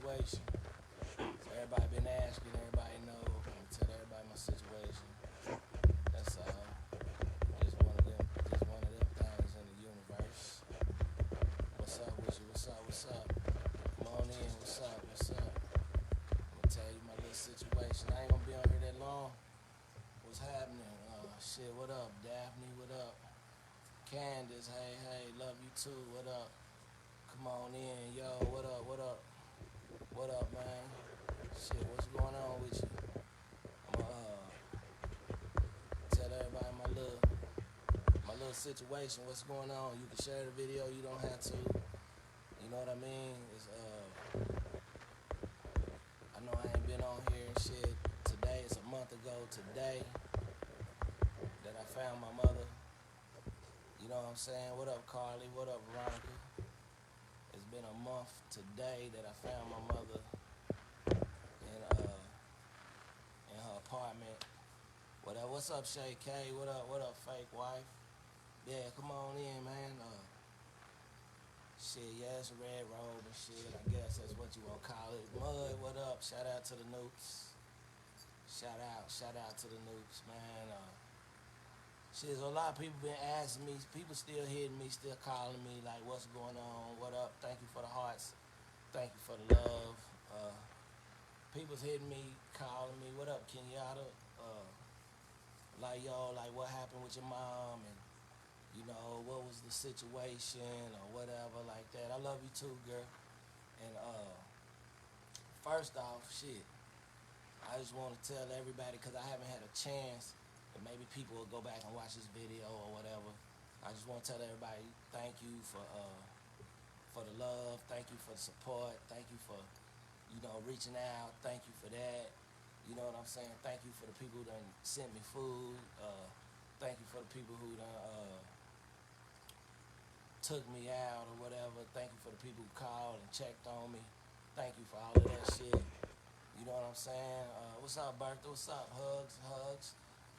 situation. So everybody been asking, everybody know. I'm gonna tell everybody my situation. That's all. Just one of them things in the universe. What's up with you? What's up? What's up? Come on in. What's up? What's up? I'm gonna tell you my little situation. I ain't gonna be on here that long. What's happening? Shit. What up, Daphne? What up? Candace, hey, love you too. What up? Come on in, yo. What up? What up? What up, man? Shit, what's going on with you? I'ma tell everybody my little situation. What's going on? You can share the video. You don't have to. You know what I mean? I know I ain't been on here and shit. Today, it's a month ago today that I found my mother. You know what I'm saying? What up, Carly? What up, Veronica? It's been a month today that I found my mother in her apartment. What's up, Shay K? What up, fake wife? Yeah, come on in, man. Shit, yeah, it's a red robe and shit. I guess that's what you want to call it. Mud, what up? Shout out to the Noops. Shout out to the Noops, man. Shit, a lot of people been asking me. People still hitting me, still calling me, like, what's going on? What up? Thank you for the hearts. Thank you for the love. People's hitting me, calling me. What up, Kenyatta? Like, yo, like, what happened with your mom? And, you know, what was the situation or whatever like that. I love you too, girl. And first off, shit, I just want to tell everybody, because I haven't had a chance, and maybe people will go back and watch this video or whatever. I just want to tell everybody thank you for the love. Thank you for the support. Thank you for, you know, reaching out. Thank you for that. You know what I'm saying? Thank you for the people who done sent me food. Thank you for the people who done took me out or whatever. Thank you for the people who called and checked on me. Thank you for all of that shit. You know what I'm saying? What's up, Bertha? What's up? Hugs.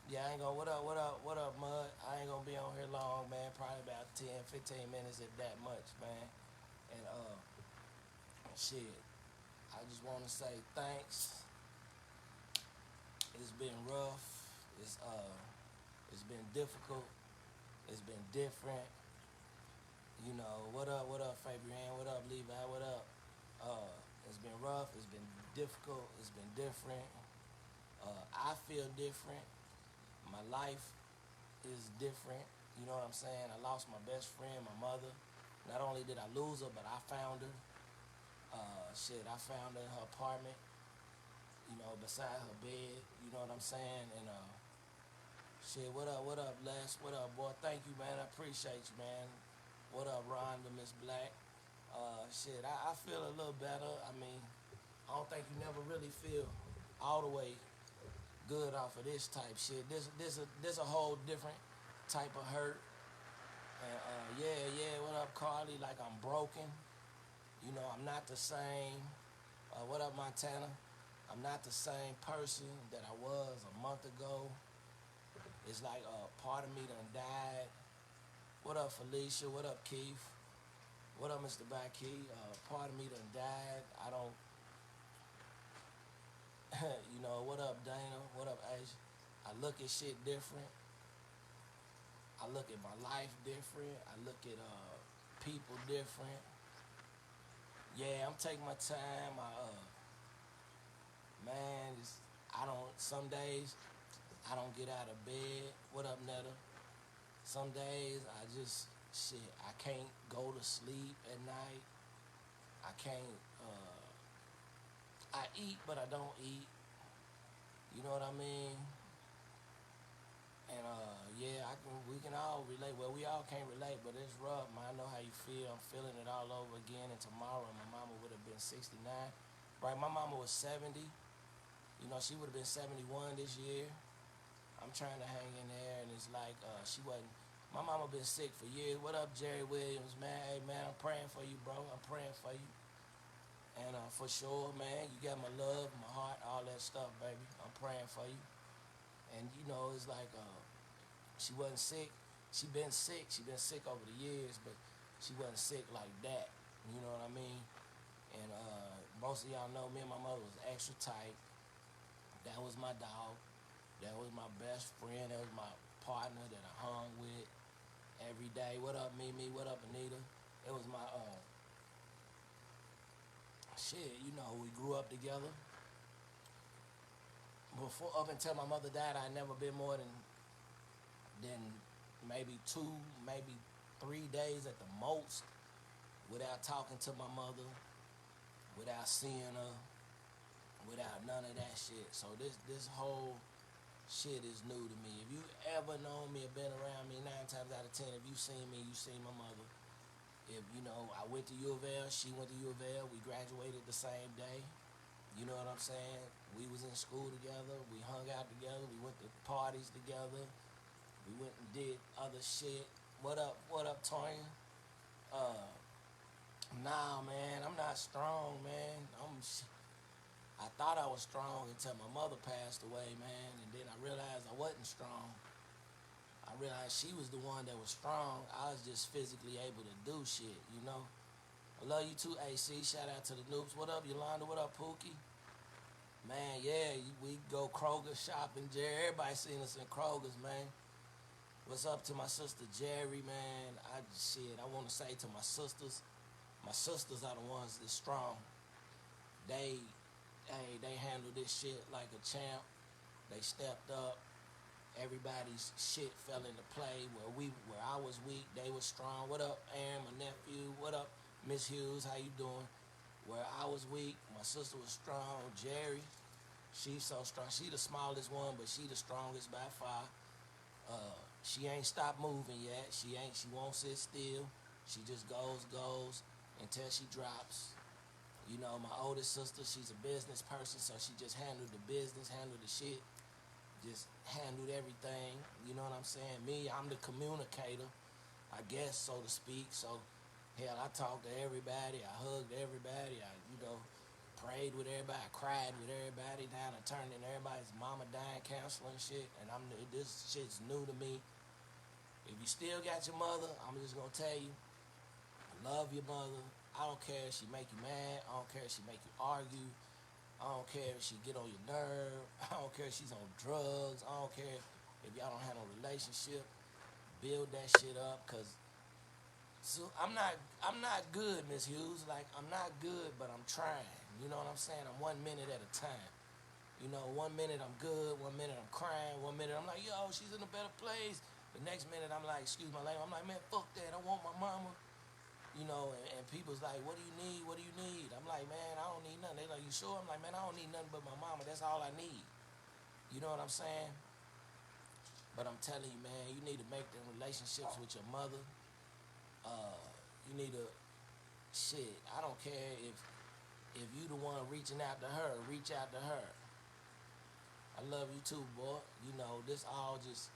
Yeah, I ain't gonna, what up, Mud? I ain't gonna be on here long, man. Probably about 10, 15 minutes if that much, man. And, shit, I just want to say thanks. It's been rough. It's been difficult. It's been different. You know, what up, Fabian? What up, Levi? What up? It's been rough. It's been difficult. It's been different. I feel different. My life is different. You know what I'm saying? I lost my best friend, my mother. Not only did I lose her, but I found her. I found her in her apartment, you know, beside her bed. You know what I'm saying? And what up, Les? What up, boy? Thank you, man. I appreciate you, man. What up, Rhonda, Miss Black? I feel a little better. I mean, I don't think you never really feel all the way good off of this type shit. This a whole different type of hurt. And what up, Carly? Like, I'm broken. You know, I'm not the same. What up, Montana? I'm not the same person that I was a month ago. It's like part of me done died. What up, Felicia? What up, Keith? What up, Mr. Bakey? Part of me done died. I don't, you know, what up, Dana? What up, Asia? I look at shit different. I look at my life different. I look at people different. Yeah, I'm taking my time. Some days I don't get out of bed. What up, Netta? Some days I can't go to sleep at night. I can't, I eat, but I don't eat. You know what I mean? And we can all relate. Well, we all can't relate, but it's rough, man. I know how you feel. I'm feeling it all over again. And tomorrow, my mama would have been 69. Right, my mama was 70. You know, she would have been 71 this year. I'm trying to hang in there, and it's like she wasn't. My mama been sick for years. What up, Jerry Williams, man? Hey, man, I'm praying for you, bro. I'm praying for you. And for sure, man, you got my love, my heart, all that stuff, baby. I'm praying for you. And, you know, it's like she wasn't sick. She been sick. She been sick over the years, but she wasn't sick like that. You know what I mean? And Most of y'all know me and my mother was extra tight. That was my dog. That was my best friend. That was my partner that I hung with every day. What up, Mimi? What up, Anita? It was my shit. You know, we grew up together. Before, up until my mother died, I never been more than maybe 2, maybe 3 days at the most without talking to my mother, without seeing her, without none of that shit. So this whole shit is new to me. If you ever known me or been around me, 9 times out of 10, if you seen me, you seen my mother. If you know, I went to U of L, she went to U of L, we graduated the same day. You know what I'm saying? We was in school together, we hung out together, we went to parties together, we went and did other shit. What up, Tonya? Uh, nah, man, I'm not strong, man. I thought I was strong until my mother passed away, man, and then I realized I wasn't strong. I realized she was the one that was strong. I was just physically able to do shit, you know. I love you too, AC. Shout out to the noobs. What up, Yolanda? What up, Pookie? Man, yeah, we go Kroger shopping, Jerry. Everybody seen us in Kroger's, man. What's up to my sister Jerry, man? I want to say to my sisters are the ones that's strong. They, they handle this shit like a champ. They stepped up. Everybody's shit fell into play. Where I was weak, they was strong. What up, Aaron, my nephew? What up, Miss Hughes? How you doing? Where I was weak, my sister was strong. Jerry, she's so strong. She the smallest one, but she the strongest by far. She ain't stopped moving yet. She won't sit still. She just goes until she drops. You know, my oldest sister, she's a business person, so she just handled the business, handled the shit, just handled everything. You know what I'm saying? Me, I'm the communicator, I guess, so to speak. So, hell, I talked to everybody. I hugged everybody. Prayed with everybody. I cried with everybody. Now I turned in everybody's mama dying counseling shit, and this shit's new to me. If you still got your mother, I'm just gonna tell you, love your mother. I don't care if she make you mad. I don't care if she make you argue. I don't care if she get on your nerve. I don't care if she's on drugs. I don't care if y'all don't have no relationship. Build that shit up, cause I'm not good, Miss Hughes. Like, I'm not good, but I'm trying. You know what I'm saying? I'm 1 minute at a time. You know, 1 minute I'm good, 1 minute I'm crying, 1 minute I'm like, yo, she's in a better place. The next minute I'm like, excuse my language, I'm like, man, fuck that, I want my mama. You know, and people's like, what do you need? What do you need? I'm like, man, I don't need nothing. They like, you sure? I'm like, man, I don't need nothing but my mama. That's all I need. You know what I'm saying? But I'm telling you, man, you need to make them relationships with your mother. You need to, shit, I don't care if you the one reaching out to her, reach out to her. I love you too, boy. You know, this all just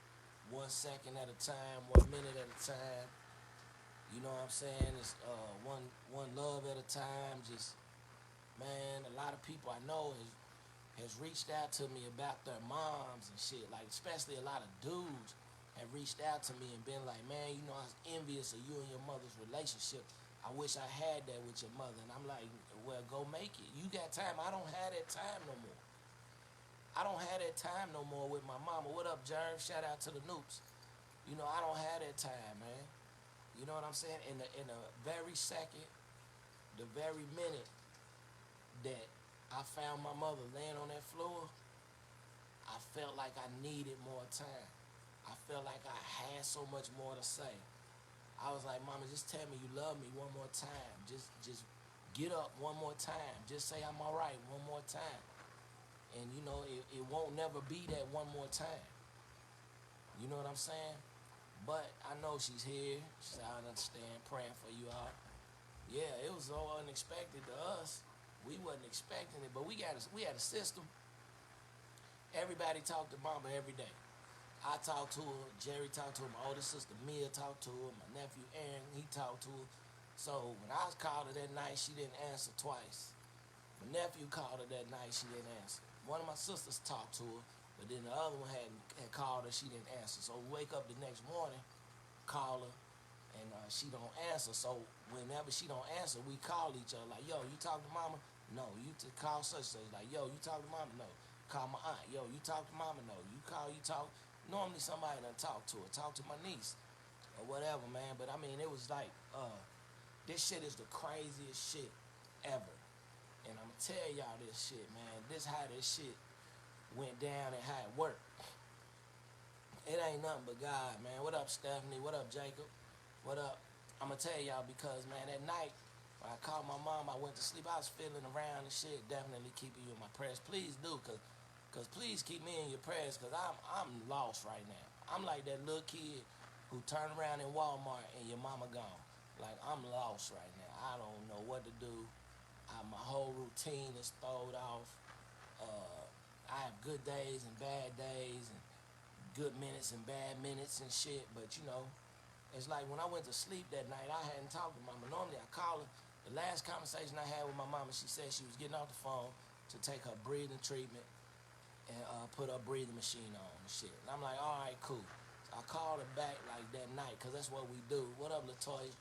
1 second at a time, 1 minute at a time. You know what I'm saying? It's one love at a time. Just, man, a lot of people I know has reached out to me about their moms and shit. Like, especially a lot of dudes have reached out to me and been like, man, you know, I was envious of you and your mother's relationship. I wish I had that with your mother. And I'm like, well, go make it. You got time. I don't have that time no more. I don't have that time no more with my mama. What up, Jerm? Shout out to the Noops. You know, I don't have that time, man. You know what I'm saying? In the very second, the very minute that I found my mother laying on that floor, I felt like I needed more time. I felt like I had so much more to say. I was like, Mama, just tell me you love me one more time. Just get up one more time. Just say I'm all right one more time. And, you know, it won't never be that one more time. You know what I'm saying? But I know she's here. She said, I understand, praying for you all. Yeah, it was so unexpected to us. We wasn't expecting it, but we had a system. Everybody talked to Mama every day. I talked to her, Jerry talked to her, my older sister Mia talked to her, my nephew Aaron, he talked to her. So when I was called her that night, she didn't answer twice. My nephew called her that night, she didn't answer. One of my sisters talked to her, but then the other one had called her, she didn't answer. So we wake up the next morning, call her, and she don't answer. So whenever she don't answer, we call each other like, yo, you talk to Mama? No, you to call such such. Like, yo, you talk to mama? No. Call my aunt. Yo, you talk to mama? No. You talk. Normally somebody done talk to her. Talk to my niece or whatever, man. But I mean, it was like, this shit is the craziest shit ever. And I'm gonna tell y'all this shit, man. This how this shit went down and how it worked. It ain't nothing but God, man. What up, Stephanie? What up, Jacob? What up? I'm gonna tell y'all because, man, that night when I called my mom, I went to sleep. I was feeling around and shit. Definitely keeping you in my prayers. Please do, cause please keep me in your prayers, cause I'm lost right now. I'm like that little kid who turned around in Walmart and your mama gone. Like, I'm lost right now. I don't know what to do. My whole routine is thrown off. I have good days and bad days, and good minutes and bad minutes and shit. But you know, it's like when I went to sleep that night, I hadn't talked to mama. Normally I call her. The last conversation I had with my mama, she said she was getting off the phone to take her breathing treatment and put her breathing machine on and shit. And I'm like, all right, cool. So I called her back like that night, cause that's what we do. What up, Latoya?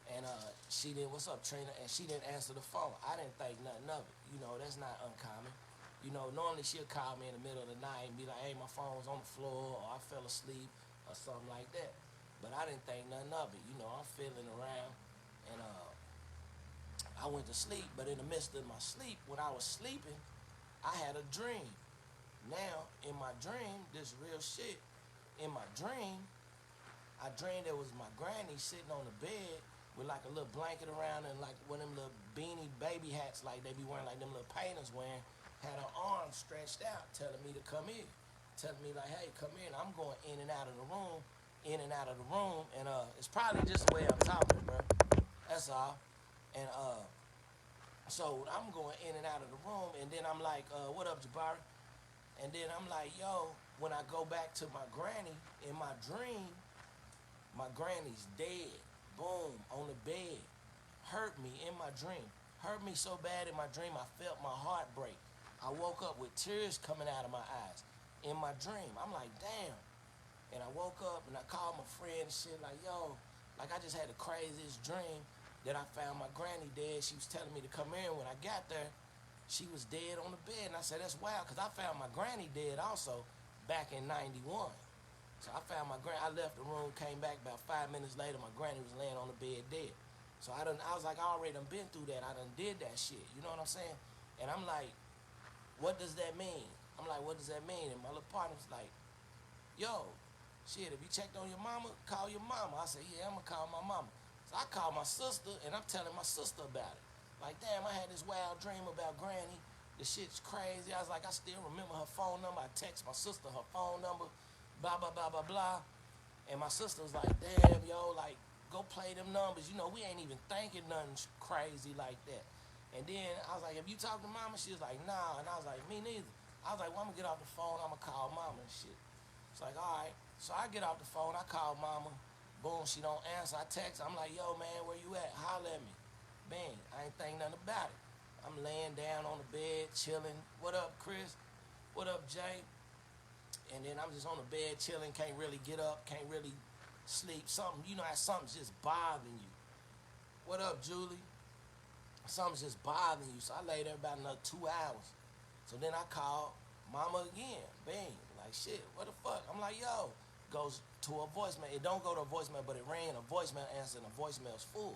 And she didn't, what's up, Trina? And she didn't answer the phone. I didn't think nothing of it. You know, that's not uncommon. You know, normally she'll call me in the middle of the night and be like, hey, my phone's on the floor, or I fell asleep, or something like that. But I didn't think nothing of it. You know, I'm feeling around, and I went to sleep. But in the midst of my sleep, when I was sleeping, I had a dream. Now, in my dream, this real shit, in my dream, I dreamed there was my granny sitting on the bed with like a little blanket around and like one of them little beanie baby hats like they be wearing, like them little painters wearing, had her arms stretched out telling me to come in. Telling me like, hey, come in. I'm going in and out of the room, in and out of the room, and it's probably just the way I'm talking, bro. That's all. And so I'm going in and out of the room, and then I'm like, what up, Jabari? And then I'm like, yo, when I go back to my granny in my dream, my granny's dead. Boom, on the bed. Hurt me in my dream. Hurt me so bad in my dream, I felt my heart break. I woke up with tears coming out of my eyes in my dream. I'm like, damn. And I woke up and I called my friend and shit like, yo, like I just had the craziest dream that I found my granny dead. She was telling me to come in. When I got there, she was dead on the bed. And I said, that's wild, because I found my granny dead also back in 91. So I found my granny. I left the room, came back about 5 minutes later. My granny was laying on the bed dead. So I was like, I already done been through that. I done did that shit. You know what I'm saying? And I'm like, what does that mean? I'm like, what does that mean? And my little partner was like, yo, shit, if you checked on your mama, call your mama. I said, yeah, I'm going to call my mama. So I called my sister, and I'm telling my sister about it. Like, damn, I had this wild dream about Granny. The shit's crazy. I was like, I still remember her phone number. I text my sister her phone number, blah, blah, blah, blah, blah. And my sister was like, damn, yo, like, go play them numbers. You know, we ain't even thinking nothing crazy like that. And then I was like, have you talked to mama? She was like, nah. And I was like, me neither. I was like, well, I'm going to get off the phone. I'm going to call mama and shit. It's like, all right. So I get off the phone. I call mama. Boom, she don't answer. I text. I'm like, yo, man, where you at? Holler at me. Bang. I ain't think nothing about it. I'm laying down on the bed, chilling. What up, Chris? What up, Jay? And then I'm just on the bed, chilling. Can't really get up. Can't really sleep. Something, you know how something's just bothering you. What up, Julie? Something's just bothering you. So I lay there about another 2 hours. So then I called mama again. Bang. Like, shit, what the fuck? I'm like, yo. Goes to a voicemail. It don't go to a voicemail, but it rang a voicemail answer, and the voicemail's full.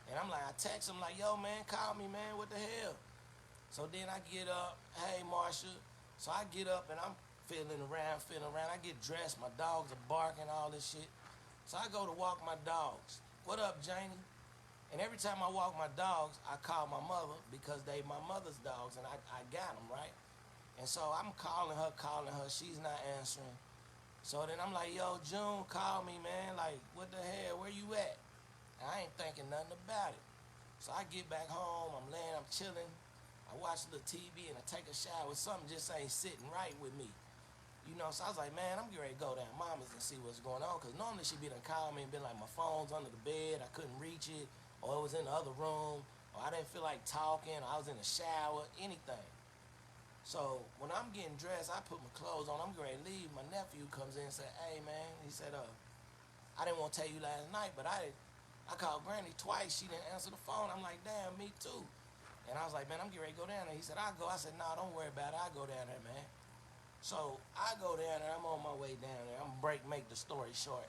And I'm like, I text him like, yo, man, call me, man. What the hell? So then I get up. Hey, Marsha. So I get up, and I'm feeling around. I get dressed. My dogs are barking, all this shit. So I go to walk my dogs. What up, Janie? And every time I walk my dogs, I call my mother because they my mother's dogs, and I got them, right? And so I'm calling her. She's not answering. So then I'm like, yo, June, call me, man. Like, what the hell? Where you at? And I ain't thinking nothing about it. So I get back home. I'm laying, I'm chilling. I watch the TV and I take a shower. Something just ain't sitting right with me. You know, so I was like, man, I'm getting ready to go down mama's and see what's going on. Because normally she'd be done call me and been like, my phone's under the bed. I couldn't reach it. Or it was in the other room. Or I didn't feel like talking. Or I was in the shower. Anything. So when I'm getting dressed, I put my clothes on. I'm getting ready to leave. My nephew comes in and said, hey, man. He said, I didn't want to tell you last night, but I called Granny twice. She didn't answer the phone. I'm like, damn, me too. And I was like, man, I'm getting ready to go down there. He said, I'll go. I said, no, don't worry about it. I'll go down there, man. So I go down there. I'm on my way down there. I'm make the story short.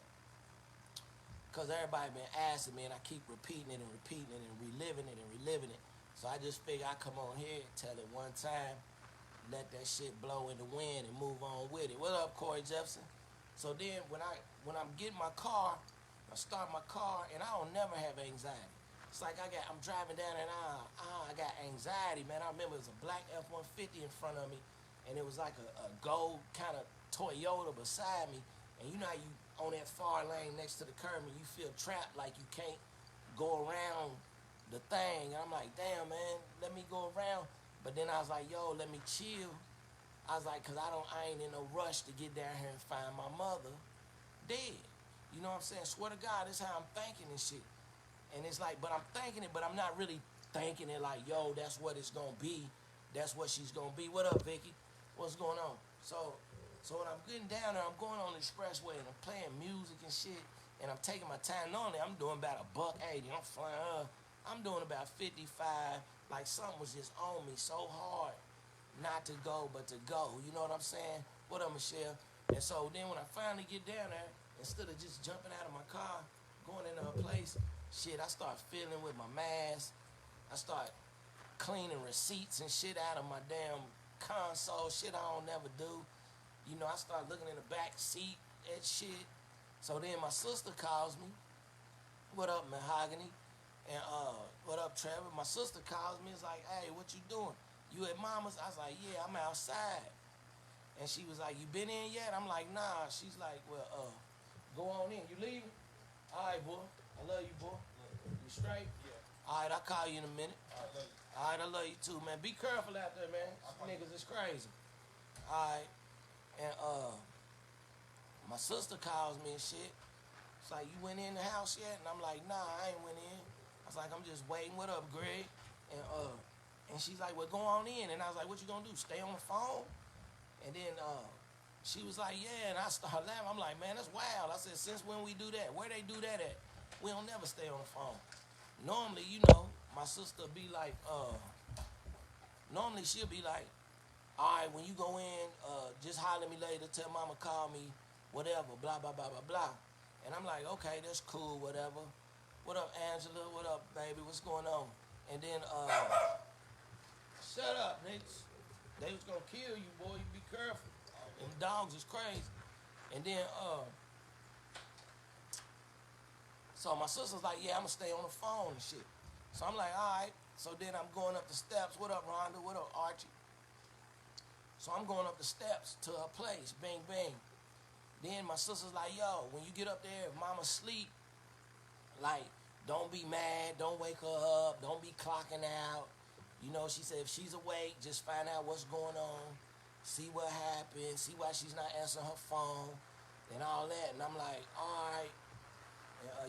Because everybody been asking me, and I keep repeating it and repeating it and reliving it and reliving it. So I just figure I come on here, tell it one time, let that shit blow in the wind and move on with it. What up, Corey Jefferson? So then when I'm getting my car, I start my car, and I don't never have anxiety. It's like I'm driving down and I got anxiety, man. I remember it was a black F-150 in front of me, and it was like a gold kind of Toyota beside me. And you know how you on that far lane next to the curb and you feel trapped like you can't go around the thing. And I'm like, damn, man, let me go around. But then I was like, yo, let me chill. I was like, cause I ain't in no rush to get down here and find my mother dead. You know what I'm saying? Swear to God, this is how I'm thinking and shit. And it's like, but I'm thinking it, but I'm not really thinking it like, yo, that's what it's gonna be. That's what she's gonna be. What up, Vicky? What's going on? So when I'm getting down there, I'm going on the expressway and I'm playing music and shit, and I'm taking my time. Normally, I'm doing about $180. I'm flying. I'm doing about 55. Like something was just on me so hard, not to go, but to go. You know what I'm saying? What up, Michelle? And so then when I finally get down there, instead of just jumping out of my car, going into a place, shit, I start feeling with my mask. I start cleaning receipts and shit out of my damn console, shit I don't never do. You know, I start looking in the back seat and shit. So then my sister calls me. What up, Mahogany? And what up, Trevor? My sister calls me. It's like, hey, what you doing? You at Mama's? I was like, yeah, I'm outside. And she was like, you been in yet? I'm like, nah. She's like, well, go on in. You leaving? All right, boy. I love you, boy. You straight? Yeah. All right, I'll call you in a minute. All right, love you. All right, I love you too, man. Be careful out there, man. Niggas is crazy. All right. And my sister calls me and shit. It's like, you went in the house yet? And I'm like, nah, I ain't went in. I was like, I'm just waiting. What up, Greg? And she's like, well, go on in. And I was like, what you gonna do? Stay on the phone? And then she was like, yeah. And I started laughing. I'm like, man, that's wild. I said, since when we do that? Where they do that at? We don't never stay on the phone. Normally, you know, my sister be like, normally she'll be like, all right, when you go in, just holler at me later, tell mama call me, whatever, blah, blah, blah, blah, blah. And I'm like, okay, that's cool, whatever. What up, Angela? What up, baby? What's going on? And then, shut up, niggas. They was gonna kill you, boy. You be careful. Them dogs is crazy. And then, so my sister's like, yeah, I'm gonna stay on the phone and shit. So I'm like, all right. So then I'm going up the steps. What up, Rhonda? What up, Archie? So I'm going up the steps to her place. Bing, bing. Then my sister's like, yo, when you get up there, if mama's asleep, like, don't be mad. Don't wake her up. Don't be clocking out. You know, she said if she's awake, just find out what's going on. See what happened. See why she's not answering her phone and all that. And I'm like, all right.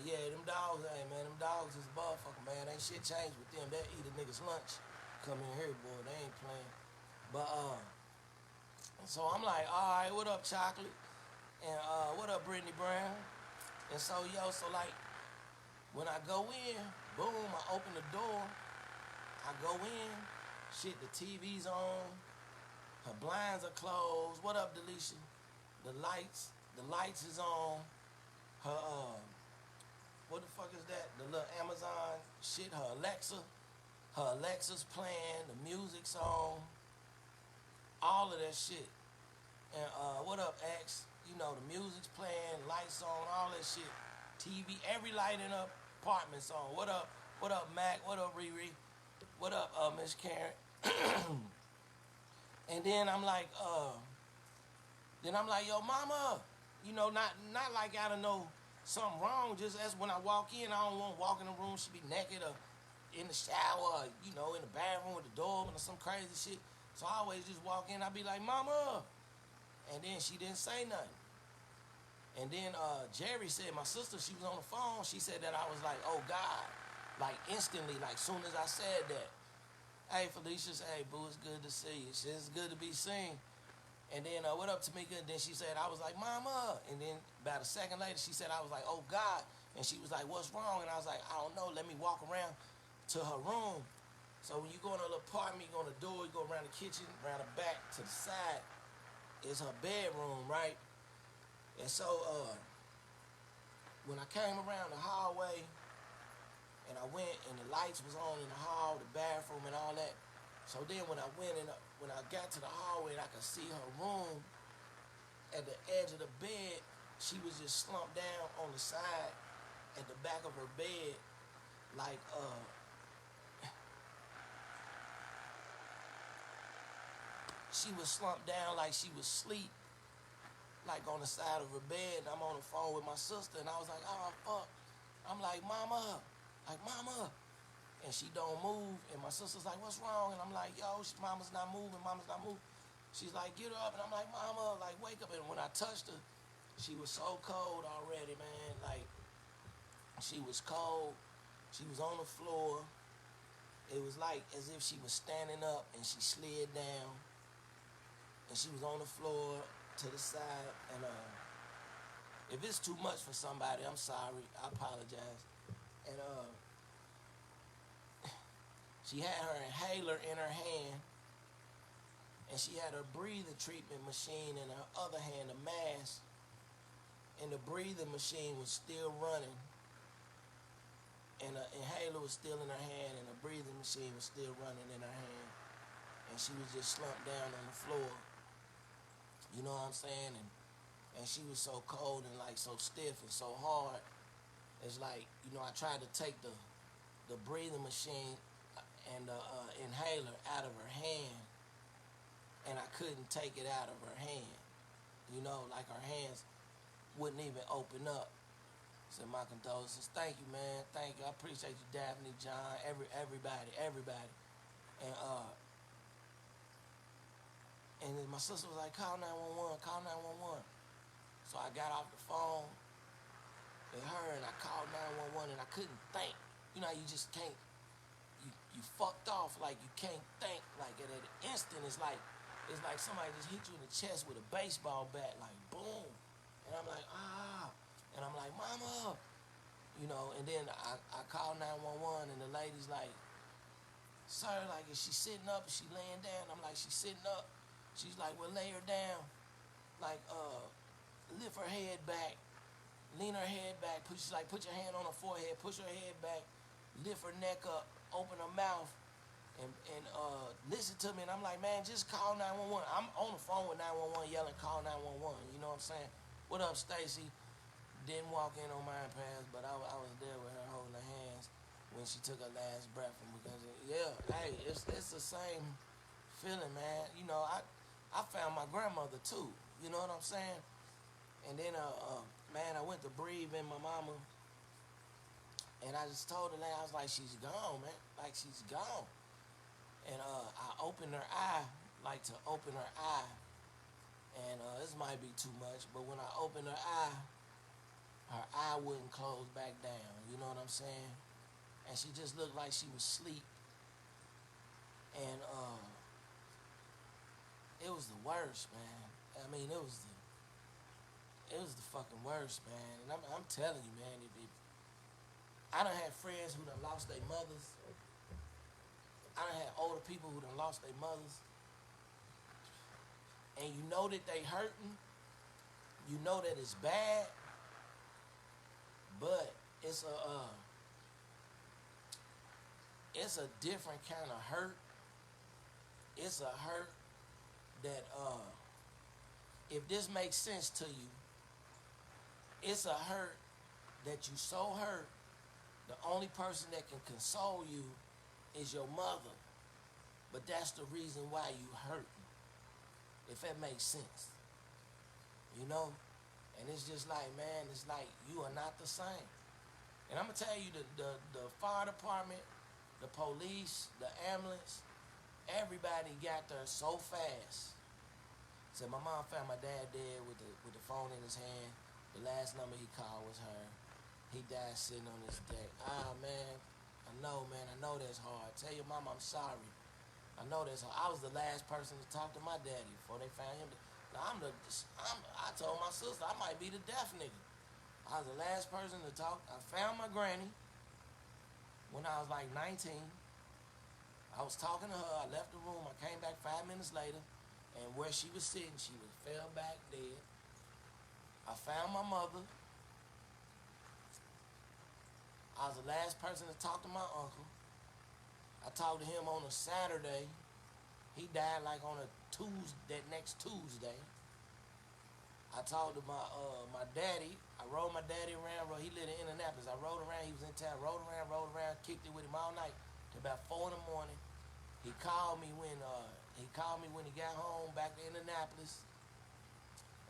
Yeah, them dogs, hey, man, them dogs is motherfucker, man. Ain't shit changed with them. They eat a nigga's lunch. Come in here, boy. They ain't playing. But, so I'm like, all right, what up, Chocolate? And what up, Brittany Brown? And so, so like, when I go in, boom, I open the door. I go in, shit, the TV's on. Her blinds are closed. What up, Delisha? The lights is on. Her, what the fuck is that? The little Amazon shit, her Alexa's playing, the music's on. All of that shit. And what up, X? You know, the music's playing, lights on, all that shit. TV, every light in the apartment's on. What up, Mac? What up, Riri? What up, Miss Karen? And then I'm like, yo, mama, you know, not like I don't know something wrong. Just as when I walk in, I don't want to walk in the room, she be naked or in the shower, or, you know, in the bathroom with the door open or some crazy shit. So I always just walk in, I be like, mama. And then she didn't say nothing. And then Jerry said, my sister, she was on the phone, she said that I was like, oh God, like instantly, like soon as I said that. Hey, Felicia, hey, boo, it's good to see you. It's good to be seen. And then, what up, Tamika? And then she said, I was like, mama. And then about a second later, she said, I was like, oh, God. And she was like, what's wrong? And I was like, I don't know. Let me walk around to her room. So when you go in a little apartment, you go in the door, you go around the kitchen, around the back to the side, is her bedroom, right? And so when I came around the hallway and I went and the lights was on in the hall, the bathroom and all that. So then when I went and when I got to the hallway and I could see her room at the edge of the bed, she was just slumped down on the side at the back of her bed, like she was slumped down like she was asleep, like on the side of her bed. And I'm on the phone with my sister, and I was like, oh fuck. I'm like, mama, and she don't move. And my sister's like, what's wrong? And I'm like, yo, mama's not moving. She's like, get her up. And I'm like, mama, like, wake up. And when I touched her, she was so cold already, man. Like, she was cold. She was on the floor. It was like as if she was standing up and she slid down. And she was on the floor to the side. And if it's too much for somebody, I'm sorry. I apologize. And she had her inhaler in her hand. And she had her breathing treatment machine in her other hand, a mask. And the breathing machine was still running. And the inhaler was still in her hand, and the breathing machine was still running in her hand. And she was just slumped down on the floor. You know what I'm saying? And she was so cold and like so stiff and so hard. It's like, you know, I tried to take the breathing machine and the inhaler out of her hand, and I couldn't take it out of her hand. You know, like her hands wouldn't even open up. Said my condolences. Thank you, man. Thank you. I appreciate you, Daphne, John, everybody. And then my sister was like, call 911, call 911. So I got off the phone with her and I called 911 and I couldn't think. You know, you just can't. You fucked off, like you can't think. Like at an instant, it's like somebody just hit you in the chest with a baseball bat, like boom. And I'm like, ah. And I'm like, mama. You know, and then I called 911 and the lady's like, sir, like, is she sitting up? Is she laying down? I'm like, she's sitting up. She's like, well, lay her down. Like, lift her head back. Lean her head back. Put your hand on her forehead. Push her head back. Lift her neck up. Open her mouth. And listen to me. And I'm like, man, just call 911. I'm on the phone with 911 yelling, call 911. You know what I'm saying? What up, Stacy? Didn't walk in on my pass, but I was there with her holding her hands when she took her last breath. And because, it's the same feeling, man. You know, I found my grandmother, too. You know what I'm saying? And then, man, I went to breathe in my mama. And I just told her that, I was like, she's gone, man. Like, she's gone. And I opened her eye, like to open her eye. And this might be too much, but when I opened her eye wouldn't close back down. You know what I'm saying? And she just looked like she was asleep. And it was the worst, man. I mean, it was the fucking worst, man. And I'm telling you, man, I done had friends who done lost their mothers. I done had older people who done lost their mothers. And you know that they hurting. You know that it's bad. But it's a different kind of hurt. It's a hurt that if this makes sense to you, it's a hurt that you so hurt, the only person that can console you is your mother. But that's the reason why you hurt. If that makes sense. You know? And it's just like, man, it's like you are not the same. And I'm going to tell you, the fire department, the police, the ambulance, everybody got there so fast. So my mom found my dad dead with the phone in his hand. The last number he called was her. He died sitting on his deck. Man, I know that's hard. Tell your mom I'm sorry. I know that's hard. I was the last person to talk to my daddy before they found him. I told my sister I might be the deaf nigga. I was the last person to talk. I found my granny when I was like 19. I was talking to her. I left the room. I came back 5 minutes later, and where she was sitting, she was fell back dead. I found my mother. I was the last person to talk to my uncle. I talked to him on a Saturday. He died like on a Tuesday, that next Tuesday. I talked to my daddy. I rode my daddy around. He lived in Indianapolis. I rode around. He was in town. Rode around, kicked it with him all night till about 4 in the morning. He called me when he got home back to Indianapolis.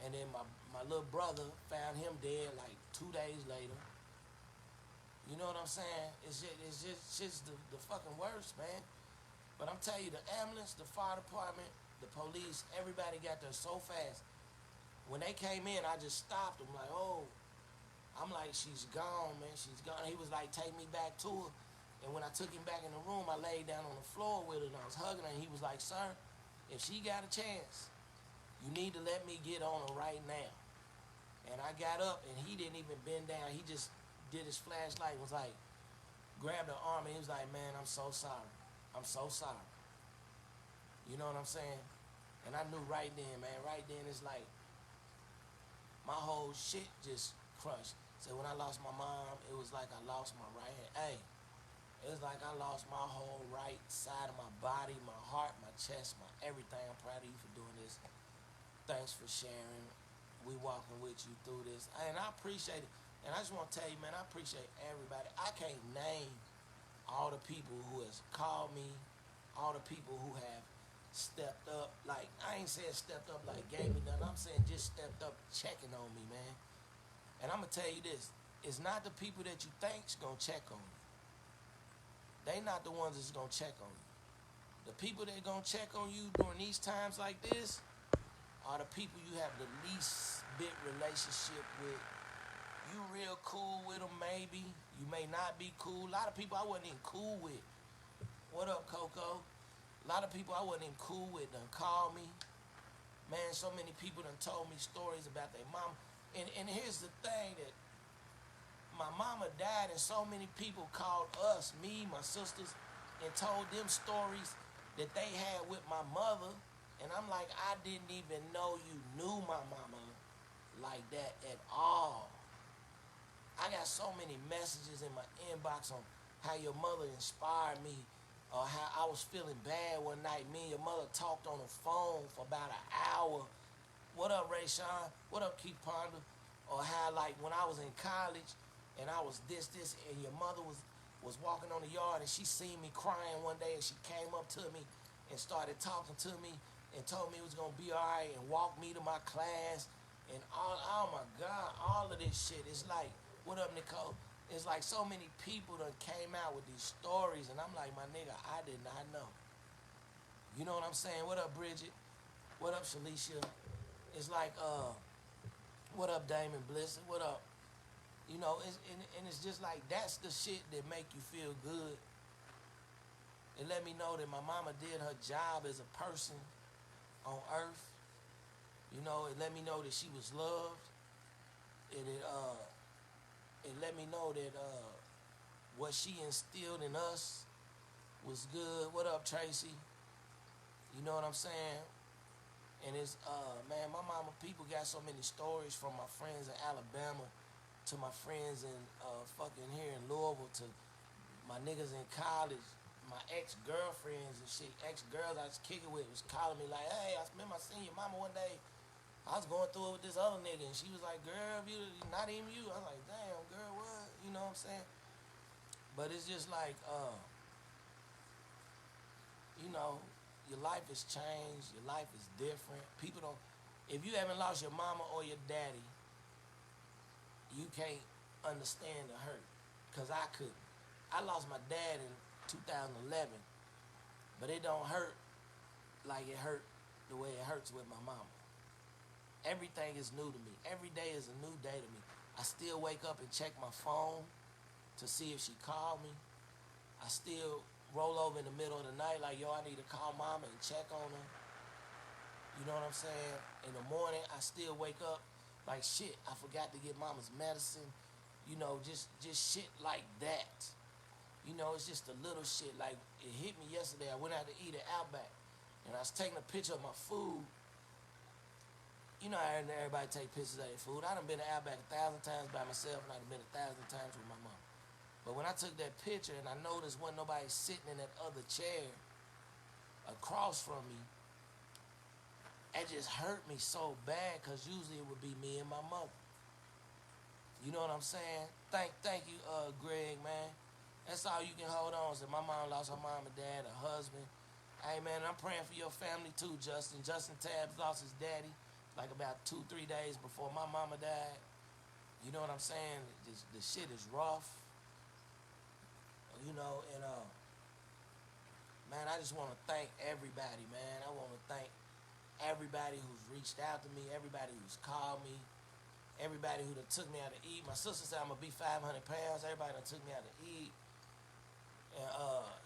And then my little brother found him dead like 2 days later. You know what I'm saying? It's just the fucking worst, man. But I'm telling you, the ambulance, the fire department, the police, everybody got there so fast. When they came in, I just stopped them like, oh. I'm like, she's gone, man, she's gone. He was like, take me back to her. And when I took him back in the room, I laid down on the floor with her and I was hugging her. And he was like, sir, if she got a chance, you need to let me get on her right now. And I got up and he didn't even bend down. He just did his flashlight, was like, grabbed her arm and he was like, man, I'm so sorry. I'm so sorry. You know what I'm saying? And I knew right then, man, right then it's like, my whole shit just crushed. So when I lost my mom, it was like I lost my right hand. Hey, it was like I lost my whole right side of my body, my heart, my chest, my everything. I'm proud of you for doing this. Thanks for sharing. We walking with you through this. And I appreciate it. And I just want to tell you, man, I appreciate everybody. I can't name all the people who has called me, all the people who have stepped up. Like, I ain't saying stepped up like gave me nothing. I'm saying just stepped up checking on me, man. And I'm going to tell you this. It's not the people that you think's going to check on you. They not the ones that's going to check on you. The people that going to check on you during these times like this are the people you have the least bit relationship with. You real cool with them, maybe. You may not be cool. A lot of people I wasn't even cool with. What up, Coco? A lot of people I wasn't even cool with done called me. Man, so many people done told me stories about their mama. And here's the thing, that my mama died and so many people called us, me, my sisters, and told them stories that they had with my mother. And I'm like, I didn't even know you knew my mama like that at all. I got so many messages in my inbox on how your mother inspired me, or how I was feeling bad one night. Me and your mother talked on the phone for about an hour. What up, Ray Sean? What up, Keith Ponder? Or how, like, when I was in college and I was this, and your mother was walking on the yard and she seen me crying one day and she came up to me and started talking to me and told me it was going to be all right and walked me to my class and all. Oh, my God, all of this shit. It's like, what up, Nicole? It's like so many people that came out with these stories and I'm like, my nigga, I did not know. You know what I'm saying? What up, Bridget? What up, Shalisha? It's like, what up, Damon Bliss? What up? You know, and it's just like, that's the shit that make you feel good. It let me know that my mama did her job as a person on earth. You know, it let me know that she was loved. And it let me know that what she instilled in us was good. What up, Tracy? You know what I'm saying? And it's, man, my mama, people got so many stories from my friends in Alabama to my friends in fucking here in Louisville to my niggas in college, my ex-girlfriends and shit. Ex-girls I was kicking with was calling me like, hey, I remember I seen your mama one day. I was going through it with this other nigga and she was like, girl, you not even you. I was like, damn, girl, what? You know what I'm saying? But it's just like, you know, your life has changed. Your life is different. People don't, if you haven't lost your mama or your daddy, you can't understand the hurt. Because I couldn't. I lost my dad in 2011, but it don't hurt like it hurt the way it hurts with my mama. Everything is new to me. Every day is a new day to me. I still wake up and check my phone to see if she called me. I still roll over in the middle of the night like, yo, I need to call mama and check on her. You know what I'm saying? In the morning, I still wake up like, shit, I forgot to get mama's medicine. You know, just shit like that. You know, it's just the little shit. Like, it hit me yesterday. I went out to eat at Outback, and I was taking a picture of my food. You know how everybody take pictures of their food. I done been to Outback 1,000 times by myself, and I done been 1,000 times with my mom. But when I took that picture and I noticed wasn't nobody sitting in that other chair across from me, it just hurt me so bad because usually it would be me and my mother. You know what I'm saying? Thank you, Greg, man. That's all you can hold on. So my mom lost her mom and dad, her husband. Hey, man, I'm praying for your family too, Justin. Justin Tabbs lost his daddy like about 2-3 days before my mama died. You know what I'm saying? The shit is rough. You know, and man, I just want to thank everybody, man. I want to thank everybody who's reached out to me, everybody who's called me, everybody who done took me out to eat. My sister said I'm gonna be 500 pounds. Everybody done took me out to eat. And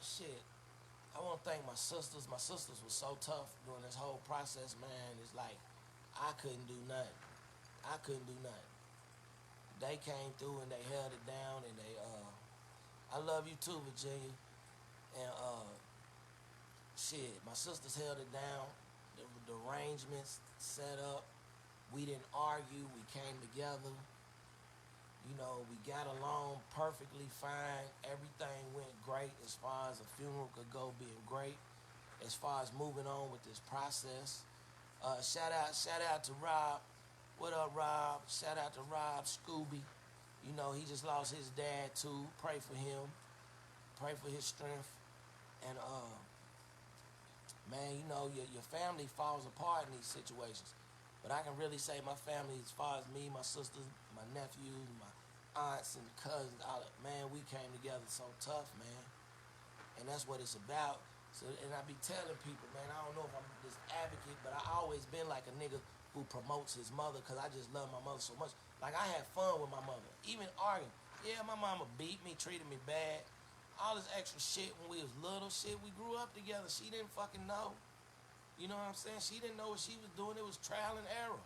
shit, I want to thank my sisters. My sisters were so tough during this whole process, man. It's like I couldn't do nothing. I couldn't do nothing. They came through and they held it down, and they I love you too, Virginia. And shit, my sisters held it down. The arrangements set up. We didn't argue. We came together. You know, we got along perfectly fine. Everything went great as far as a funeral could go, being great. As far as moving on with this process. Shout out to Rob. What up, Rob? Shout out to Rob Scooby. You know, he just lost his dad too. Pray for him. Pray for his strength. And man, you know, your family falls apart in these situations. But I can really say my family, as far as me, my sisters, my nephews, my aunts and cousins, all that, man, we came together so tough, man. And that's what it's about. So, and I be telling people, man, I don't know if I'm this advocate, but I always been like a nigga who promotes his mother because I just love my mother so much. Like, I had fun with my mother, even arguing. Yeah, my mama beat me, treated me bad. All this extra shit when we was little shit. We grew up together. She didn't fucking know. You know what I'm saying? She didn't know what she was doing. It was trial and error.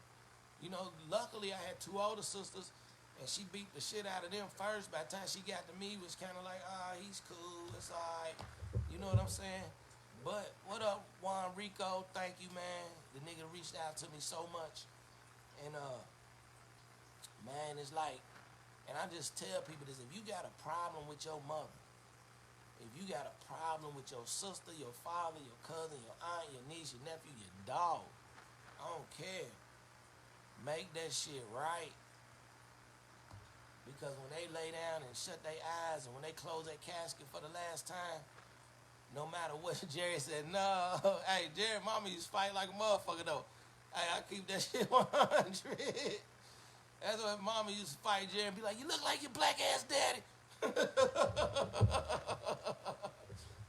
You know, luckily I had 2 older sisters, and she beat the shit out of them first. By the time she got to me, it was kind of like, he's cool. It's all right. You know what I'm saying? But what up, Juan Rico? Thank you, man. The nigga reached out to me so much. And, man, it's like, and I just tell people this, if you got a problem with your mother, if you got a problem with your sister, your father, your cousin, your aunt, your niece, your nephew, your dog, I don't care. Make that shit right. Because when they lay down and shut their eyes and when they close that casket for the last time, no matter what, Jerry said, no. Hey, Jerry, mama used to fight like a motherfucker, though. Hey, I keep that shit 100. That's what mama used to fight Jerry and be like, you look like your black ass daddy.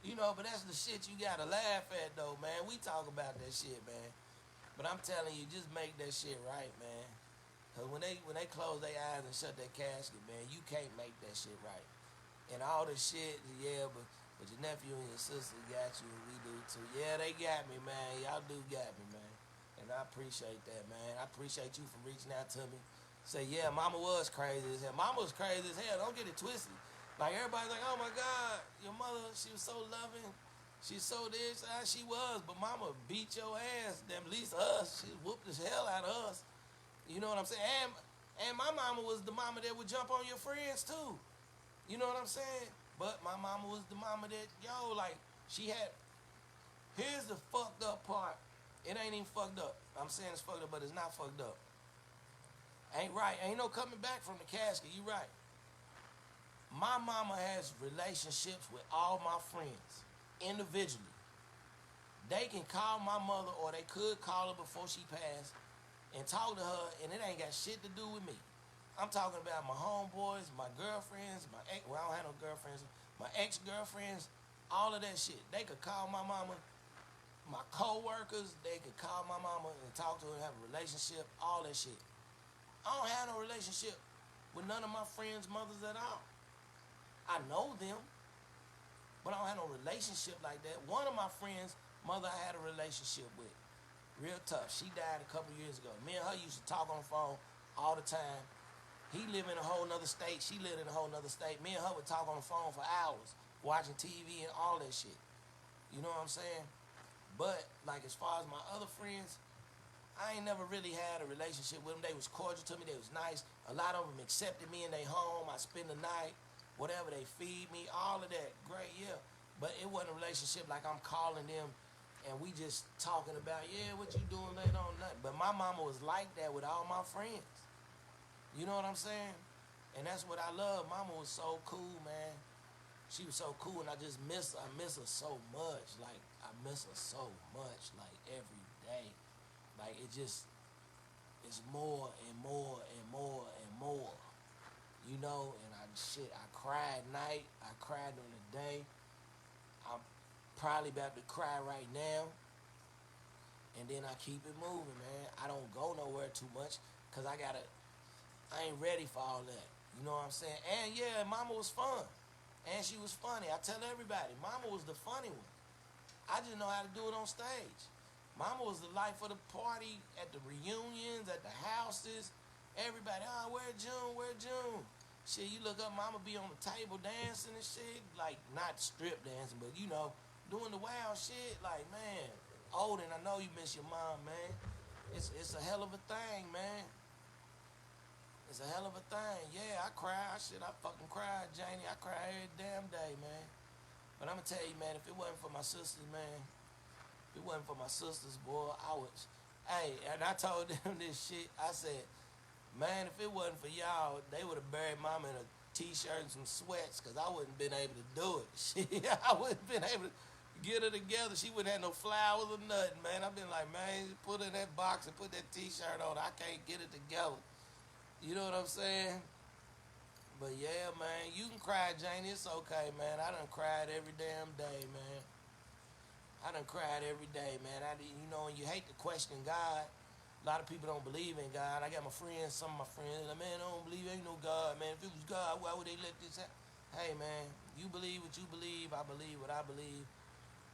You know, but that's the shit you gotta laugh at, though, man. We talk about that shit, man. But I'm telling you, just make that shit right, man. Because when they close their eyes and shut that casket, man, you can't make that shit right. And all the shit, yeah, but your nephew and your sister got you, and we do too. Yeah, they got me, man. Y'all do got me, man. And I appreciate that, man. I appreciate you for reaching out to me. Say, yeah, mama was crazy as hell. Mama was crazy as hell. Don't get it twisted. Like, everybody's like, oh, my God, your mother, she was so loving. She's so this, she was. But mama beat your ass. Damn, at least us. She whooped the hell out of us. You know what I'm saying? And my mama was the mama that would jump on your friends, too. You know what I'm saying? But my mama was the mama that, like, she had... Here's the fucked up part. It ain't even fucked up. I'm saying it's fucked up, but it's not fucked up. Ain't right. Ain't no coming back from the casket. You right. My mama has relationships with all my friends individually. They can call my mother, or they could call her before she passed and talk to her, and it ain't got shit to do with me. I'm talking about my homeboys, my girlfriends, I don't have no girlfriends, my ex-girlfriends, all of that shit. They could call my mama, my co-workers, they could call my mama and talk to her and have a relationship, all that shit. I don't have no relationship with none of my friends' mothers at all. I know them, but I don't have no relationship like that. One of my friends' mother I had a relationship with. Real tough. She died a couple years ago. Me and her used to talk on the phone all the time. He lived in a whole nother state. She lived in a whole nother state. Me and her would talk on the phone for hours. watching TV and all that shit. You know what I'm saying? But like as far as my other friends, I ain't never really had a relationship with them. They was cordial to me. They was nice. A lot of them accepted me in their home. I spend the night, whatever they feed me, all of that. Great, yeah. But it wasn't a relationship like I'm calling them and we just talking about, yeah, what you doing later on, nothing. But my mama was like that with all my friends. You know what I'm saying? And that's what I love. Mama was so cool, man. She was so cool, and I just miss her. I miss her so much. Like, I miss her so much, like, every day. Like, it just, it's more and more and more and more. You know, and I cry at night. I cry during the day. I'm probably about to cry right now. And then I keep it moving, man. I don't go nowhere too much because I ain't ready for all that. You know what I'm saying? And yeah, mama was fun. And she was funny. I tell everybody, mama was the funny one. I just know how to do it on stage. Mama was the life of the party at the reunions, at the houses. Everybody, where June, where June? Shit, you look up, mama be on the table dancing and shit. Like, not strip dancing, but you know, doing the wild shit. Like, man, old and I know you miss your mom, man. It's a hell of a thing, man. It's a hell of a thing. Yeah, I cry. I fucking cry, Janie. I cry every damn day, man. But I'm going to tell you, man, if it wasn't for my sisters, man, if it wasn't for my sisters, boy, I was... Hey, and I told them this shit. I said, man, if it wasn't for y'all, they would have buried mama in a T-shirt and some sweats because I wouldn't been able to do it. Shit, I wouldn't been able to get her together. She wouldn't have no flowers or nothing, man. I've been like, man, put her in that box and put that T-shirt on. I can't get it together. You know what I'm saying? But yeah, man, you can cry, Janie. It's okay, man. I done cried every damn day, man. I done cried every day, man. You know, and you hate to question God. A lot of people don't believe in God. I got my friends, some of my friends, like, man, I don't believe, ain't no God, man. If it was God, why would they let this happen? Hey, man, you believe what you believe. I believe what I believe.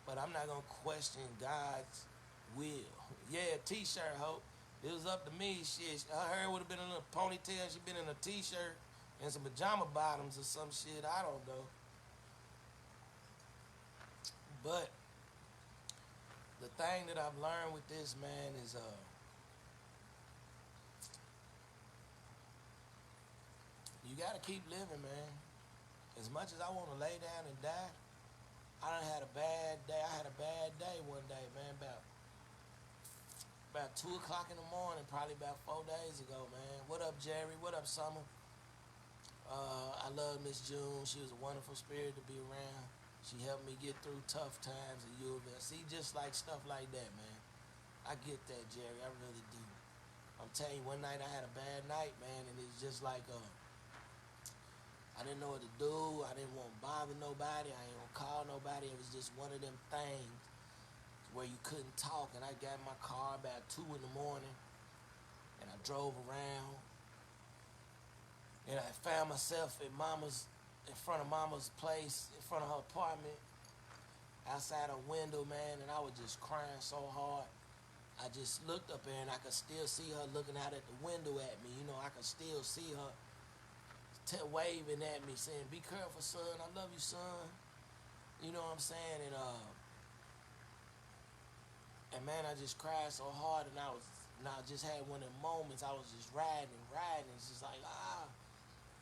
But I'm not going to question God's will. Yeah, T-shirt, hope. It was up to me. Shit, her hair would have been in a ponytail. She'd been in a T-shirt and some pajama bottoms or some shit. I don't know. But the thing that I've learned with this, man, is you got to keep living, man. As much as I want to lay down and die, I done had a bad day. I had a bad day one day, man, about 2 o'clock in the morning, probably about 4 days ago, man. What up, Jerry? What up, Summer? I love Miss June. She was a wonderful spirit to be around. She helped me get through tough times at U of L. See, just like stuff like that, man. I get that, Jerry. I really do. I'm telling you, one night I had a bad night, man, and it's just like, I didn't know what to do. I didn't want to bother nobody. I didn't want to call nobody. It was just one of them things where you couldn't talk, and I got in my car about 2 in the morning, and I drove around, and I found myself in front of mama's place, in front of her apartment, outside her window, man, and I was just crying so hard. I just looked up there, and I could still see her looking out at the window at me. You know, I could still see her waving at me, saying, "Be careful, son. I love you, son." You know what I'm saying? And man, I just cried so hard, and I just had one of them moments. I was just riding. It's just like,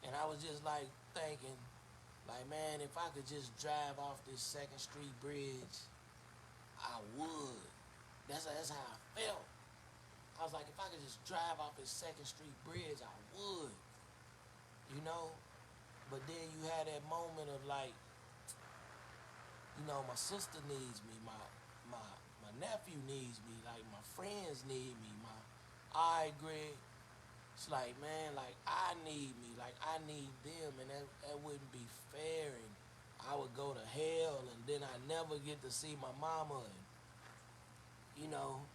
and I was just like thinking, like, man, if I could just drive off this 2nd Street bridge, I would. That's how I felt. I was like, if I could just drive off this 2nd Street bridge, I would. You know? But then you had that moment of like, you know, my sister needs me, my nephew needs me, like my friends need me, I agree. It's like, man, like I need me, like I need them, and that wouldn't be fair, and I would go to hell, and then I never get to see my mama, and you know,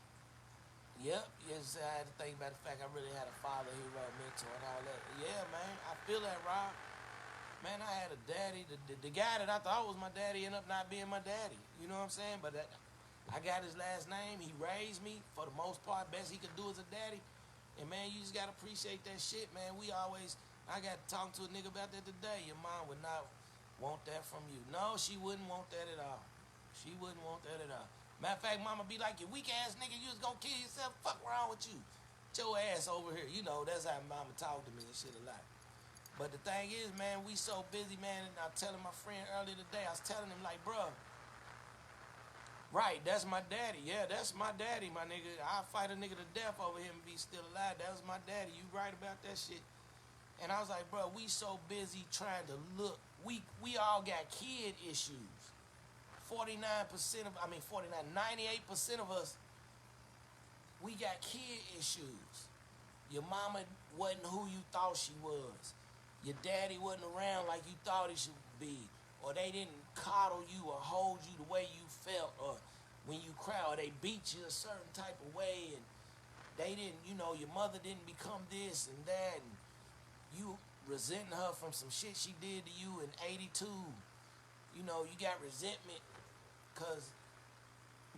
yep, yes, I had to think about the fact I really had a father, hero, mentor, and all that. Yeah, man, I feel that, Rob. Man, I had a daddy. The guy that I thought was my daddy ended up not being my daddy. You know what I'm saying? But I got his last name. He raised me for the most part. Best he could do as a daddy. And, man, you just got to appreciate that shit, man. I got to talk to a nigga about that today. Your mom would want that from you. No, she wouldn't want that at all. She wouldn't want that at all. Matter of fact, mama be like, you weak ass nigga, you was gonna kill yourself. Fuck wrong with you? Get your ass over here. You know, that's how mama talked to me and shit a lot. But the thing is, man, we so busy, man, and I was telling my friend earlier today, I was telling him, like, bro, right, that's my daddy. Yeah, that's my daddy, my nigga. I'll fight a nigga to death over him if he's still alive. That was my daddy. You right about that shit. And I was like, bro, we so busy trying to look. We all got kid issues. 49% of, 98% of us, we got kid issues. Your mama wasn't who you thought she was. Your daddy wasn't around like you thought he should be. Or they didn't coddle you or hold you the way you felt. Or when you cry, or they beat you a certain type of way. And they didn't, your mother didn't become this and that. And you resenting her from some shit she did to you in 82. You got resentment because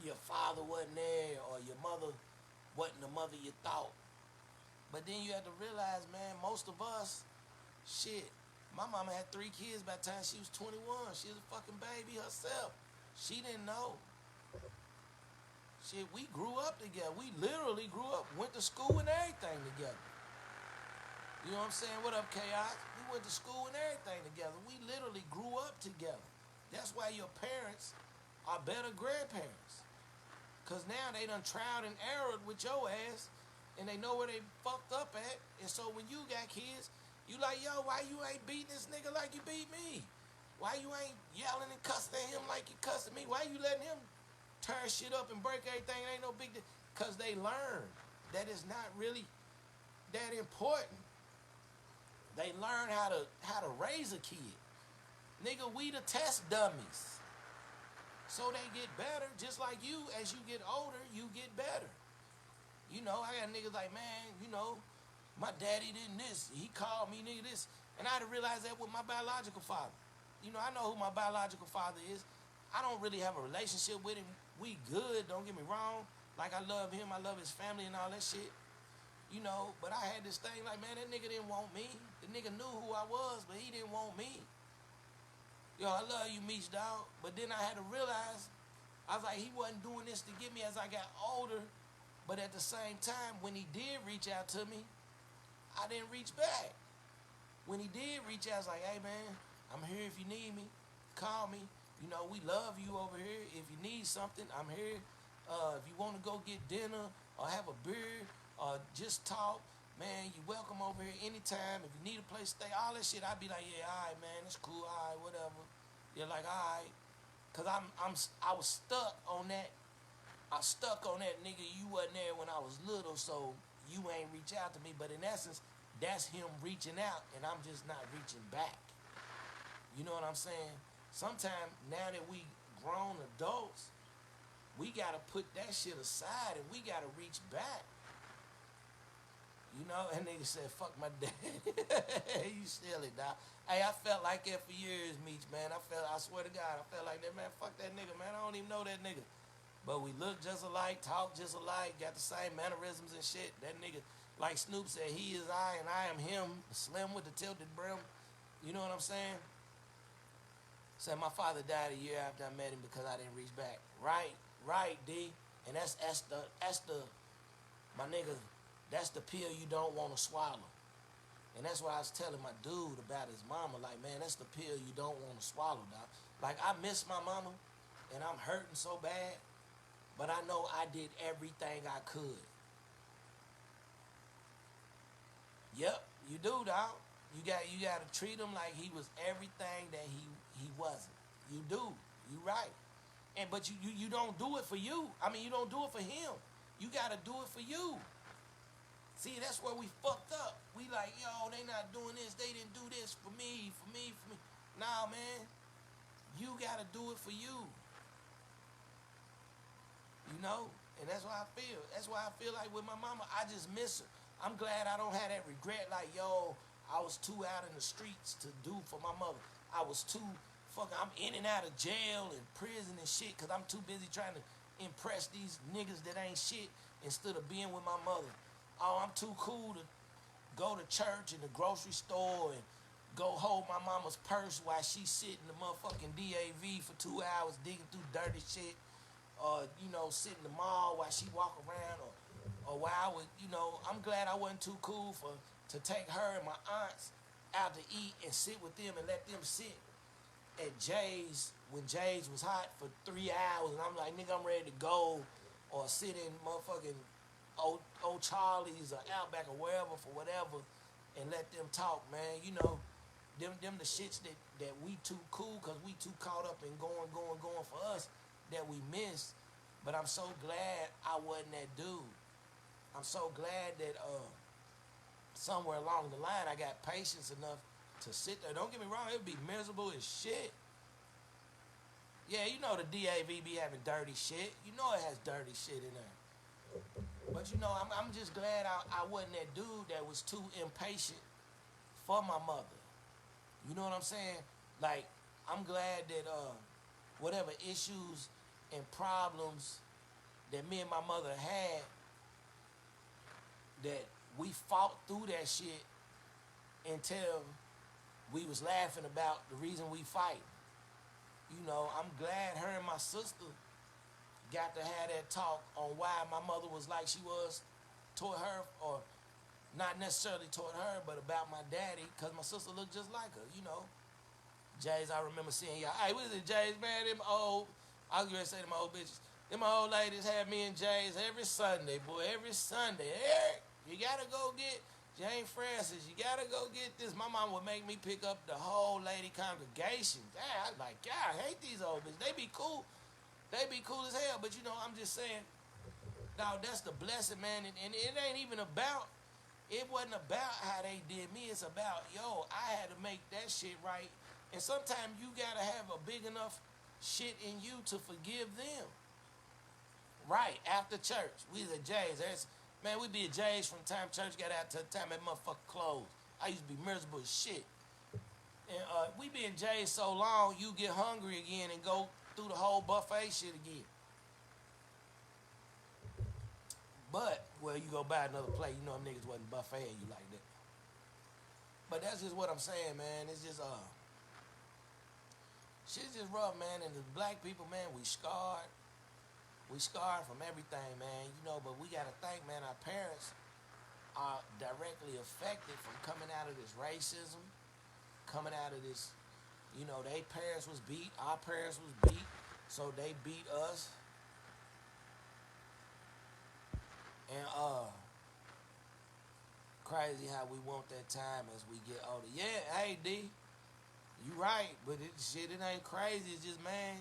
your father wasn't there or your mother wasn't the mother you thought. But then you have to realize, man, most of us, shit, my mama had 3 kids by the time she was 21. She was a fucking baby herself. She didn't know. Shit, we grew up together. We literally grew up, went to school and everything together. You know what I'm saying? What up, Chaos? We went to school and everything together. We literally grew up together. That's why your parents are better grandparents. Because now they done tried and errored with your ass, and they know where they fucked up at. And so when you got kids, you like, yo, why you ain't beating this nigga like you beat me? Why you ain't yelling and cussing at him like you cussing me? Why you letting him tear shit up and break everything? It ain't no big deal. Because they learn that it's not really that important. They learn how to raise a kid. Nigga, we the test dummies. So they get better, just like you. As you get older, you get better. I got niggas like, man, my daddy didn't this. He called me nigga this. And I had to realize that with my biological father. I know who my biological father is. I don't really have a relationship with him. We good, don't get me wrong. Like, I love him, I love his family and all that shit. But I had this thing like, man, that nigga didn't want me. The nigga knew who I was, but he didn't want me. I love you, Meech, dog. But then I had to realize, I was like, he wasn't doing this to get me as I got older. But at the same time, when he did reach out to me, I didn't reach back. When he did reach out, I was like, hey, man, I'm here if you need me. Call me. We love you over here. If you need something, I'm here. If you want to go get dinner or have a beer or just talk, man, you're welcome over here anytime. If you need a place to stay, all that shit, I'd be like, yeah, all right, man, it's cool, all right, whatever. You're like, all right. Because I was stuck on that. I stuck on that, nigga, you wasn't there when I was little, so you ain't reach out to me. But in essence, that's him reaching out, and I'm just not reaching back. You know what I'm saying? Sometimes, now that we grown adults, we got to put that shit aside, and we got to reach back. And nigga said, fuck my dad. You silly, dog. Hey, I felt like that for years, Meech, man. I swear to God, I felt like that, man. Fuck that nigga, man. I don't even know that nigga. But we look just alike, talk just alike, got the same mannerisms and shit. That nigga, like Snoop said, he is I and I am him, slim with the tilted brim. You know what I'm saying? Said my father died a year after I met him because I didn't reach back. Right, D. And that's the, my nigga, that's the pill you don't want to swallow. And that's what I was telling my dude about his mama. Like, man, that's the pill you don't want to swallow, dog. Like, I miss my mama, and I'm hurting so bad, but I know I did everything I could. Yep, you do, dog. You got to treat him like he was everything that he wasn't. You do. You right. But you don't do it for you. You don't do it for him. You got to do it for you. See, that's where we fucked up. We like, yo, they not doing this. They didn't do this for me. Nah, man. You got to do it for you. And that's why I feel. That's why I feel like with my mama, I just miss her. I'm glad I don't have that regret like, yo, I was too out in the streets to do for my mother. I was too I'm in and out of jail and prison and shit because I'm too busy trying to impress these niggas that ain't shit instead of being with my mother. Oh, I'm too cool to go to church and the grocery store and go hold my mama's purse while she sit in the motherfucking DAV for 2 hours digging through dirty shit, or sit in the mall while she walk around, or while I would, I'm glad I wasn't too cool to take her and my aunts out to eat and sit with them and let them sit at Jay's when Jay's was hot for 3 hours, and I'm like, nigga, I'm ready to go, or sit in motherfucking old Charlie's or Outback or wherever for whatever, and let them talk, man. Them the shits that we too cool because we too caught up in going for us that we missed. But I'm so glad I wasn't that dude. I'm so glad that somewhere along the line I got patience enough to sit there. Don't get me wrong, it would be miserable as shit. Yeah, the DAV be having dirty shit. It has dirty shit in there. But I'm just glad I wasn't that dude that was too impatient for my mother. You know what I'm saying? Like, I'm glad that whatever issues and problems that me and my mother had, that we fought through that shit until we was laughing about the reason we fight. I'm glad her and my sister got to have that talk on why my mother was like she was toward her, or not necessarily toward her, but about my daddy, because my sister looked just like her, Jays, I remember seeing y'all. Hey, what is it, Jays, man? I was going to say to my old bitches, them old ladies had me and Jays every Sunday, boy, every Sunday. Eric, you got to go get Jane Francis. You got to go get this. My mom would make me pick up the whole lady congregation. Damn, I was like, God, I hate these old bitches. They be cool. They be cool as hell, but I'm just saying, now that's the blessing, man, and it ain't even about, it wasn't about how they did me. It's about, I had to make that shit right. And sometimes you got to have a big enough shit in you to forgive them. Right, after church. We was at Jay's. Man, we be at Jay's from the time church got out to the time that motherfucker closed. I used to be miserable as shit. And we be in Jay's so long, you get hungry again and go through the whole buffet shit again. But, well, you go buy another plate, them niggas wasn't buffeting you like that. But that's just what I'm saying, man. It's just, shit's just rough, man. And the black people, man, we scarred. We scarred from everything, man. But we got to think, man, our parents are directly affected from coming out of this racism, coming out of this, their parents was beat, our parents was beat, so they beat us. And crazy how we want that time as we get older. Yeah, hey D, you right, but it ain't crazy. It's just, man,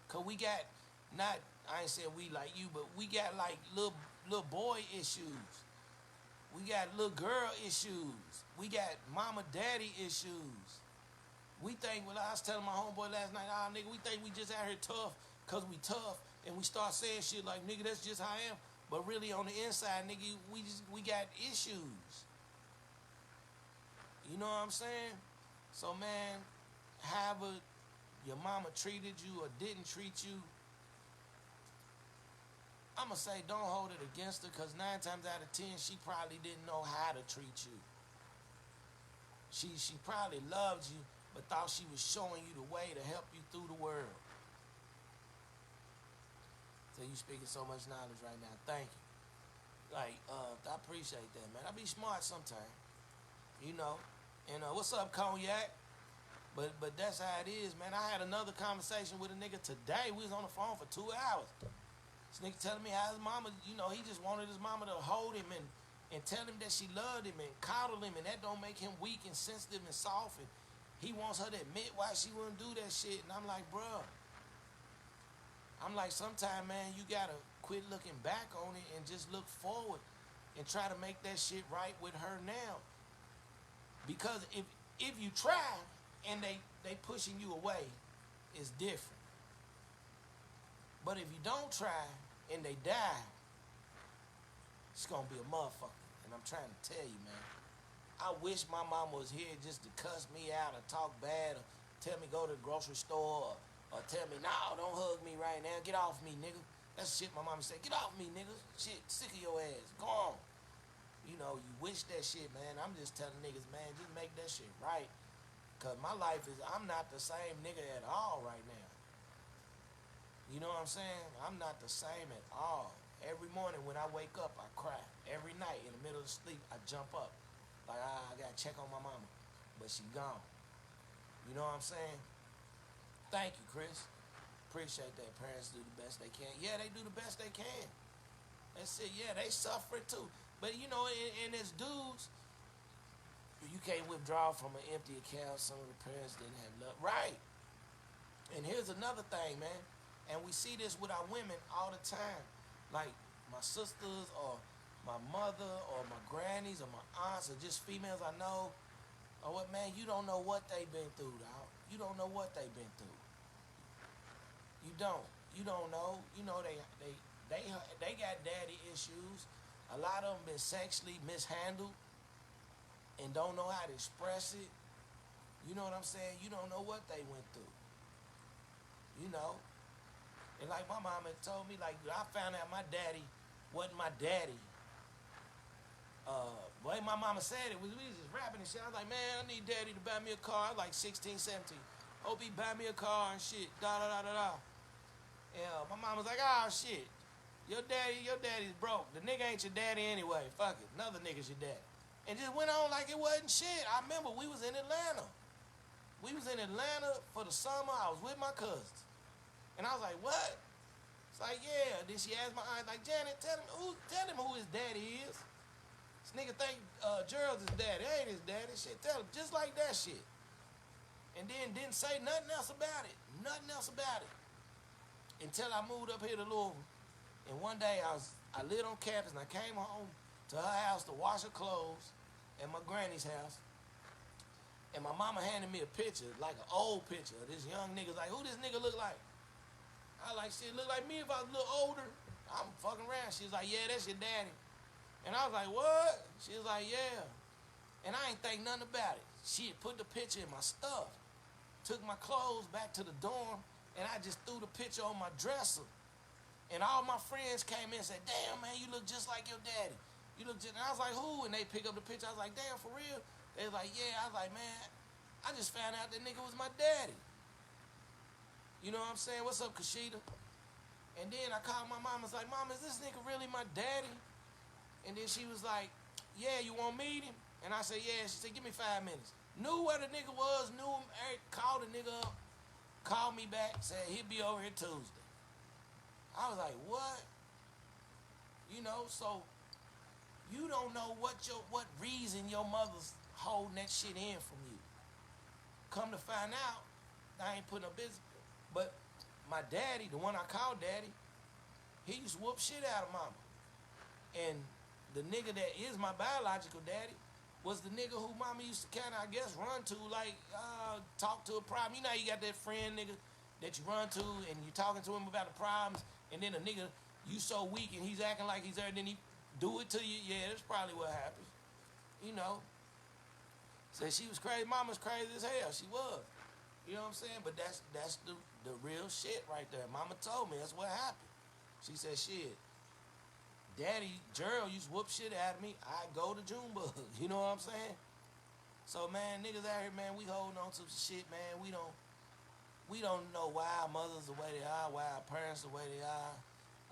cause we got I ain't saying we like you, but we got like little boy issues. We got little girl issues. We got mama daddy issues. We think, I was telling my homeboy last night, nigga, we think we just out here tough because we tough, and we start saying shit like, nigga, that's just how I am. But really on the inside, nigga, we got issues. You know what I'm saying? So, man, however your mama treated you or didn't treat you, I'm going to say don't hold it against her, because 9 times out of 10, she probably didn't know how to treat you. She probably loved you, but thought she was showing you the way to help you through the world. So you speaking so much knowledge right now. Thank you. Like, I appreciate that, man. I be smart sometimes, And what's up, Cognac? But that's how it is, man. I had another conversation with a nigga today. We was on the phone for 2 hours. This nigga telling me how his mama, he just wanted his mama to hold him and tell him that she loved him and coddle him, and that don't make him weak and sensitive and soft. And he wants her to admit why she wouldn't do that shit. And I'm like, bruh. Sometime, man, you gotta quit looking back on it and just look forward and try to make that shit right with her now. Because if you try and they pushing you away, it's different. But if you don't try and they die, it's gonna be a motherfucker. And I'm trying to tell you, man. I wish my mama was here just to cuss me out or talk bad or tell me go to the grocery store or tell me, no, don't hug me right now. Get off me, nigga. That's shit my mama said. Get off me, nigga. Shit, sick of your ass. Go on. You know, you wish that shit, man. I'm just telling niggas, man, just make that shit right. Cause my life is, I'm not the same nigga at all right now. You know what I'm saying? I'm not the same at all. Every morning when I wake up, I cry. Every night in the middle of the sleep, I jump up. Like, I gotta check on my mama. But she gone. You know what I'm saying? Thank you, Chris. Appreciate that. Parents do the best they can. Yeah, they do the best they can. That's it. Yeah, they suffer too. But you know, in as dudes, you can't withdraw from an empty account. Some of the parents didn't have love. Right. And here's another thing, man. And we see this with our women all the time. Like my sisters or my mother or my grannies or my aunts or just females I know. Or what, man, you don't know what they've been through, dog. You don't know what they've been through. You don't. You don't know. You know they got daddy issues. A lot of them been sexually mishandled and don't know how to express it. You know what I'm saying? You don't know what they went through. You know? And like my mama told me, like I found out my daddy wasn't my daddy. The way my mama said it was, we was just rapping and shit. I was like, man, I need daddy to buy me a car. I was like 16, 17. Hope he buy me a car and shit. Da da da da da. And my mama was like, oh shit. Your daddy's broke. The nigga ain't your daddy anyway. Fuck it. Another nigga's your daddy. And just went on like it wasn't shit. I remember we was in Atlanta. We was in Atlanta for the summer. I was with my cousins. And I was like, what? It's like, yeah. Then she asked my aunt, like, Janet, tell him who his daddy is. This nigga think Gerald's his daddy. Ain't his daddy. Shit, tell him. Just like that shit. And then didn't say nothing else about it. Nothing else about it. Until I moved up here to Louisville. And one day I lived on campus and I came home to her house to wash her clothes at my granny's house. And my mama handed me a picture, like an old picture of this young nigga. Like, who this nigga look like? I like, shit, look like me if I was a little older. I'm fucking around. She was like, yeah, that's your daddy. And I was like, what? She was like, yeah. And I ain't think nothing about it. She had put the picture in my stuff. Took my clothes back to the dorm, and I just threw the picture on my dresser. And all my friends came in and said, damn, man, you look just like your daddy. You look just, and I was like, who? And they pick up the picture. I was like, damn, for real? They was like, yeah. I was like, man, I just found out that nigga was my daddy. You know what I'm saying? What's up, Kashida? And then I called my mom. I was like, Mom, is this nigga really my daddy? And then she was like, yeah, you want to meet him? And I said, yeah. She said, give me 5 minutes. Knew where the nigga was, knew him, called the nigga up, called me back, said he'd be over here Tuesday. I was like, what? You know, so you don't know what reason your mother's holding that shit in from you. Come to find out, I ain't putting no business. But my daddy, the one I called daddy, he used to whoop shit out of mama. And the nigga that is my biological daddy was the nigga who mama used to kind of, I guess, run to, like, talk to a problem. You know, you got that friend nigga that you run to and you talking to him about the problems, and then a nigga, you so weak and he's acting like he's there, and then he do it to you. Yeah, that's probably what happens. You know. Said she was crazy. Mama's crazy as hell. She was. You know what I'm saying? But that's the real shit right there. Mama told me that's what happened. She said, shit, Daddy, Gerald used to whoop shit out of me. I go to Junebug. You know what I'm saying? So, man, niggas out here, man, we holding on to some shit, man. We don't know why our mothers the way they are, why our parents the way they are.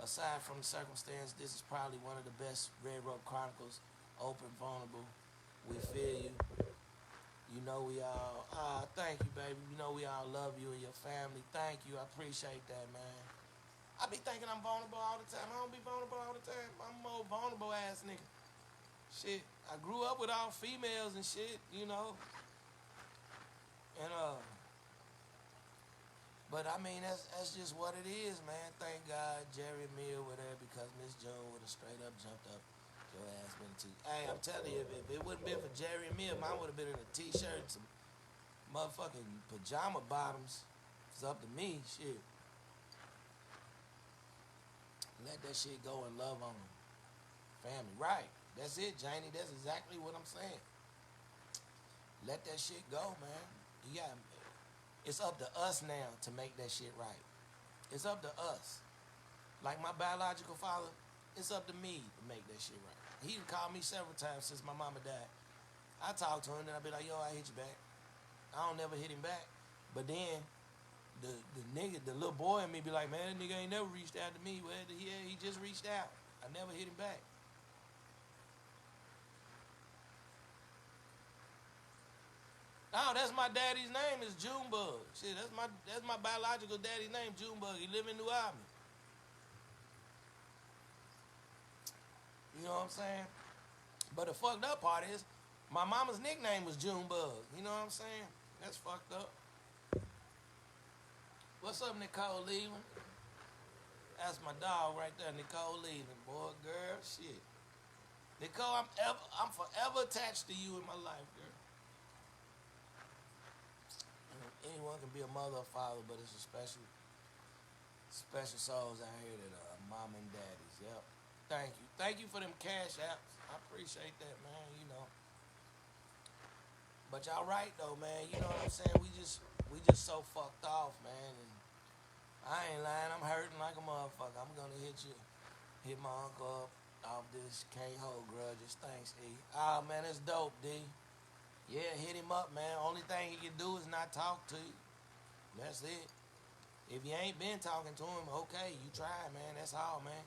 Aside from the circumstance, this is probably one of the best Red Robe Chronicles. Open, vulnerable. We feel you. You know we all, thank you, baby. You know we all love you and your family. Thank you. I appreciate that, man. I be thinking I'm vulnerable all the time. I don't be vulnerable all the time. I'm a more vulnerable ass nigga. Shit, I grew up with all females and shit, you know. And, but I mean, that's just what it is, man. Thank God Jerry and Mia were there because Miss Joan would have straight up jumped up your ass been too. Hey, I'm telling you, if it wouldn't been for Jerry and Mia, mine would have been in a t-shirt and some motherfucking pajama bottoms. It's up to me, shit. Let that shit go and love on them. Family, right. That's it, Janie. That's exactly what I'm saying. Let that shit go, man. You got, it's up to us now to make that shit right. It's up to us. Like my biological father, it's up to me to make that shit right. He called me several times since my mama died. I talk to him and I be like, yo, I hit you back. I don't never hit him back. But then the nigga, the little boy in me be like, man, that nigga ain't never reached out to me. Well, yeah, he just reached out. I never hit him back. Oh, that's my daddy's name is Junebug. Shit, that's my biological daddy's name, Junebug. He live in New Albany. You know what I'm saying? But the fucked up part is, my mama's nickname was Junebug. You know what I'm saying? That's fucked up. What's up, Nicole Leaving? That's my dog right there, Nicole Leaving. Boy, girl, shit. Nicole, I'm forever attached to you in my life, girl. Anyone can be a mother or father, but it's a special souls out here that are mom and daddies. Yep. Thank you. Thank you for them cash apps. I appreciate that, man. You know. But y'all right though, man. You know what I'm saying? We just so fucked off, man. And I ain't lying. I'm hurting like a motherfucker. I'm gonna hit my uncle up off this can't hold grudges. Thanks, E. Oh man, it's dope, D. Yeah, hit him up, man. Only thing he can do is not talk to you. That's it. If you ain't been talking to him, okay, you try, man. That's all, man.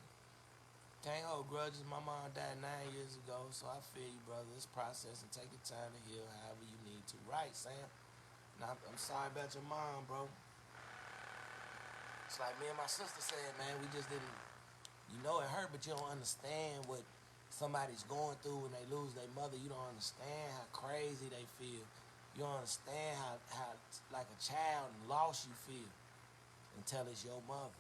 Can't hold grudges. My mom died 9 years ago, so I feel you, brother. This process and take your time to heal however you need to. Right, Sam? Now, I'm sorry about your mom, bro. It's like me and my sister said, man, we just didn't, you know it hurt, but you don't understand what somebody's going through when they lose their mother. You don't understand how crazy they feel. You don't understand how like a child and lost you feel until it's your mother.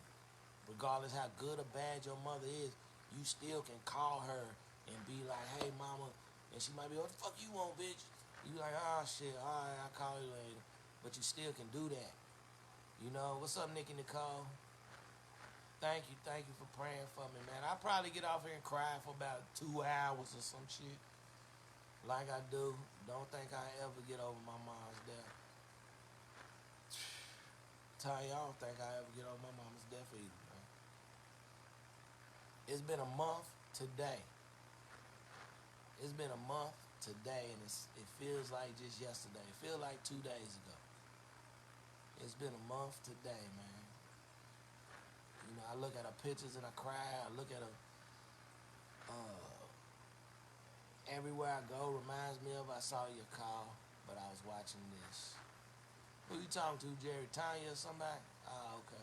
Regardless how good or bad your mother is, you still can call her and be like, hey, mama. And she might be, what the fuck you want, bitch? You like, oh, shit, all right, I'll call you later. But you still can do that. You know, what's up, Nikki Nicole? Thank you for praying for me, man. I'll probably get off here and cry for about 2 hours or some shit. Like I do. Don't think I ever get over my mom's death. Tanya, I don't think I ever get over my mama's death either, man. It's been a month today. It's been a month today, and it feels like just yesterday. It feels like 2 days ago. It's been a month today, man. You know, I look at her pictures and I cry. I look at her everywhere I go reminds me of I saw your call, but I was watching this. Who you talking to, Jerry? Tanya or somebody? Oh, okay.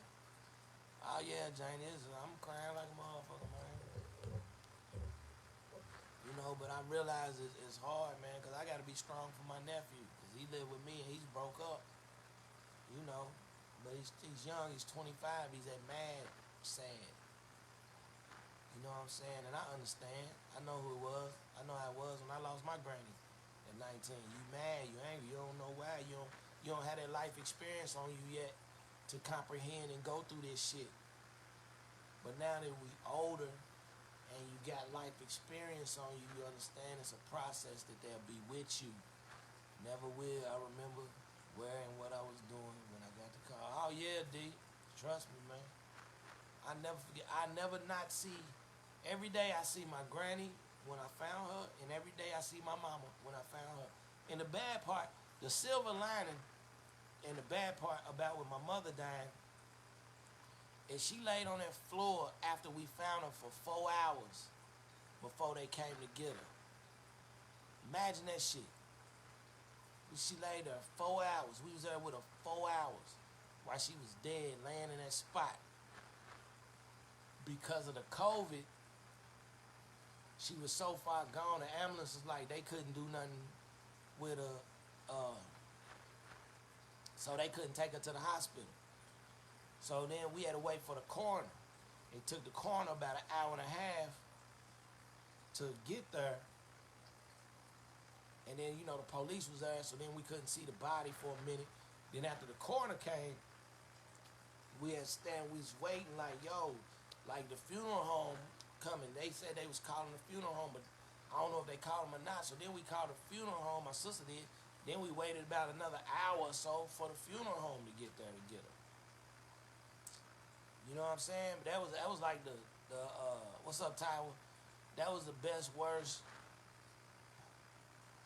Oh, yeah, Jane, I'm crying like a motherfucker, man. You know, but I realize it's hard, man, because I got to be strong for my nephew, because he lived with me and he's broke up, you know. But he's young, he's 25, he's that mad, sad. You know what I'm saying? And I understand. I know who it was. I know how it was when I lost my granny at 19. You mad, you angry, you don't know why. You don't have that life experience on you yet to comprehend and go through this shit. But now that we older and you got life experience on you, you understand it's a process that they'll be with you. Never will. I remember where and what I was doing when I got the call. Oh yeah, D. Trust me, man. I never forget. I never not see. Every day I see my granny when I found her, and every day I see my mama when I found her. And the bad part, the silver lining, and the bad part about when my mother died, is she laid on that floor after we found her for 4 hours before they came to get her. Imagine that shit. She laid there 4 hours. We was there with her 4 hours while she was dead, laying in that spot. Because of the COVID, she was so far gone, the ambulance was like, they couldn't do nothing with her, so they couldn't take her to the hospital. So then we had to wait for the coroner. It took the coroner about an hour and a half to get there. And then, you know, the police was there, so then we couldn't see the body for a minute. Then after the coroner came, we was waiting like, yo, like the funeral home coming. They said they was calling the funeral home, but I don't know if they called them or not. So then we called the funeral home, my sister did. Then we waited about another hour or so for the funeral home to get there to get her. You know what I'm saying? But that was like the what's up, Tyler? That was the best worst.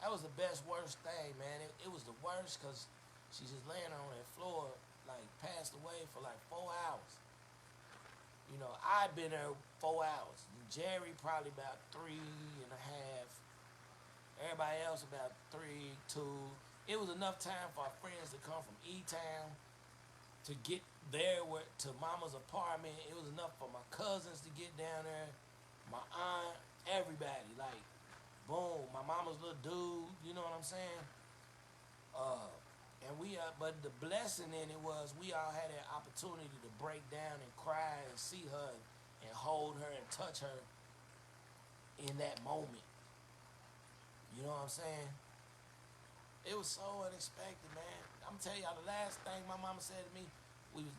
That was the best worst thing, man. It was the worst because she just laying on that floor, like passed away for like 4 hours. You know, I'd been there 4 hours. Jerry probably about 3.5. Everybody else about 3, 2. It was enough time for our friends to come from E-Town to get there to Mama's apartment. It was enough for my cousins to get down there, my aunt, everybody. Like, boom, my mama's little dude. You know what I'm saying? And but the blessing in it was we all had that opportunity to break down and cry and see her and hold her and touch her in that moment. You know what I'm saying? It was so unexpected, man. I'm telling y'all, the last thing my mama said to me,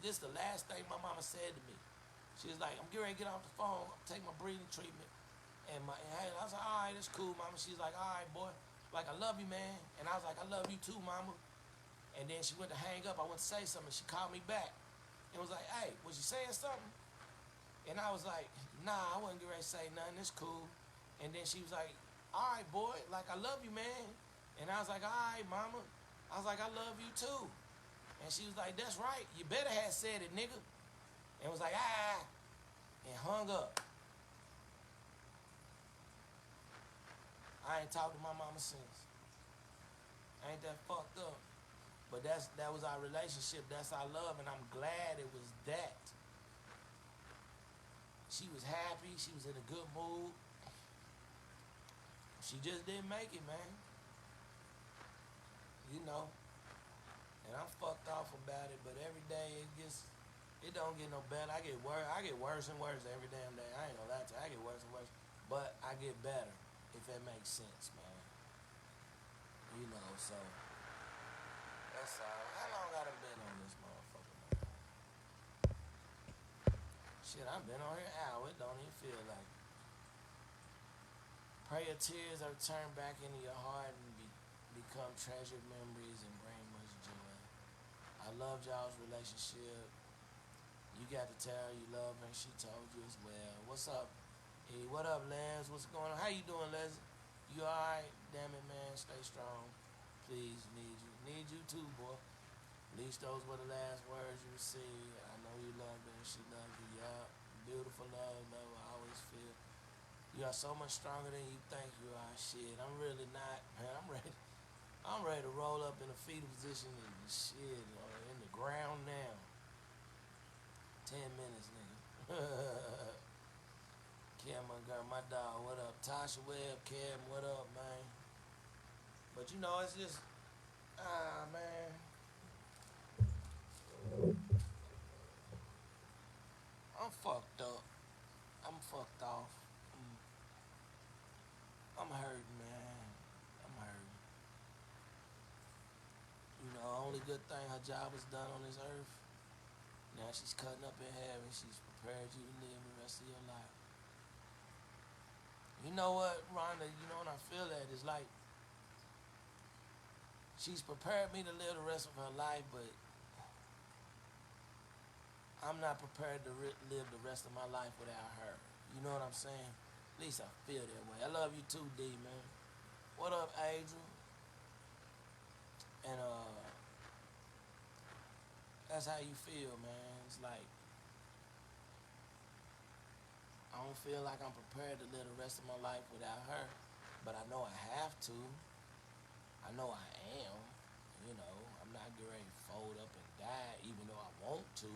this the last thing my mama said to me. She was like, I'm getting ready to get off the phone, take my breathing treatment. And I was like, all right, that's cool, mama. She's like, all right, boy. Like, I love you, man. And I was like, I love you too, mama. And then she went to hang up. I went to say something. She called me back and was like, hey, was you saying something? And I was like, nah, I wasn't getting ready to say nothing. It's cool. And then she was like, all right, boy. Like, I love you, man. And I was like, all right, mama. I was like, I love you too. And she was like, that's right. You better have said it, nigga. And was like, and hung up. I ain't talked to my mama since. Ain't that fucked up? But that was our relationship. That's our love, and I'm glad it was that. She was happy. She was in a good mood. She just didn't make it, man. You know. And I'm fucked off about it, but every day it don't get no better. I get worse and worse every damn day. I ain't gonna lie to you. I get worse and worse. But I get better, if that makes sense, man. You know, so that's all. How long I done been on this motherfucker, man? Shit, I've been on here an hour. It don't even feel like it. Pray your tears are turned back into your heart and become treasured memories and bring much joy. I loved y'all's relationship. You got to tell her you love her and she told you as well. What's up? Hey, what up, Les? What's going on? How you doing, Les? You alright? Damn it, man. Stay strong. Please, need you. Need you too, boy. At least those were the last words you received. I know you loved her and she loved you. Yeah. Beautiful love, I always feel. You are so much stronger than you think you are. Shit, I'm really not, man. I'm ready to roll up in a fetal position and shit, in the ground now. 10 minutes, nigga. Cam Montgomery, my dog, what up? Tasha Webb, Cam, what up, man? But you know, it's just, man. I'm fucked up. I'm fucked off. I'm hurting, man. I'm hurting. You know, only good thing her job was done on this earth. Now she's cutting up in heaven. She's prepared you to live the rest of your life. You know what, Rhonda? You know when I feel that, it's like she's prepared me to live the rest of her life, but I'm not prepared to live the rest of my life without her. You know what I'm saying? At least I feel that way. I love you too, D, man. What up, Adrian? And that's how you feel, man. It's like I don't feel like I'm prepared to live the rest of my life without her, but I know I have to. I know I am. You know, I'm not getting ready to fold up and die, even though I want to.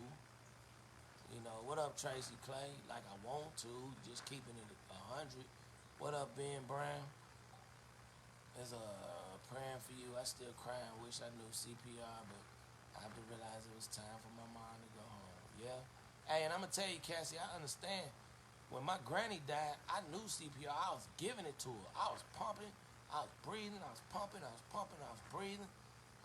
You know, what up, Tracy Clay? Like I want to, just keeping it 100. What up, Ben Brown? There's praying for you. I still cry and wish I knew CPR, but I have to realize it was time for my mom to go home. Yeah. Hey, and I'm gonna tell you, Cassie, I understand. When my granny died, I knew CPR. I was giving it to her. I was pumping. I was breathing. I was pumping. I was pumping. I was breathing.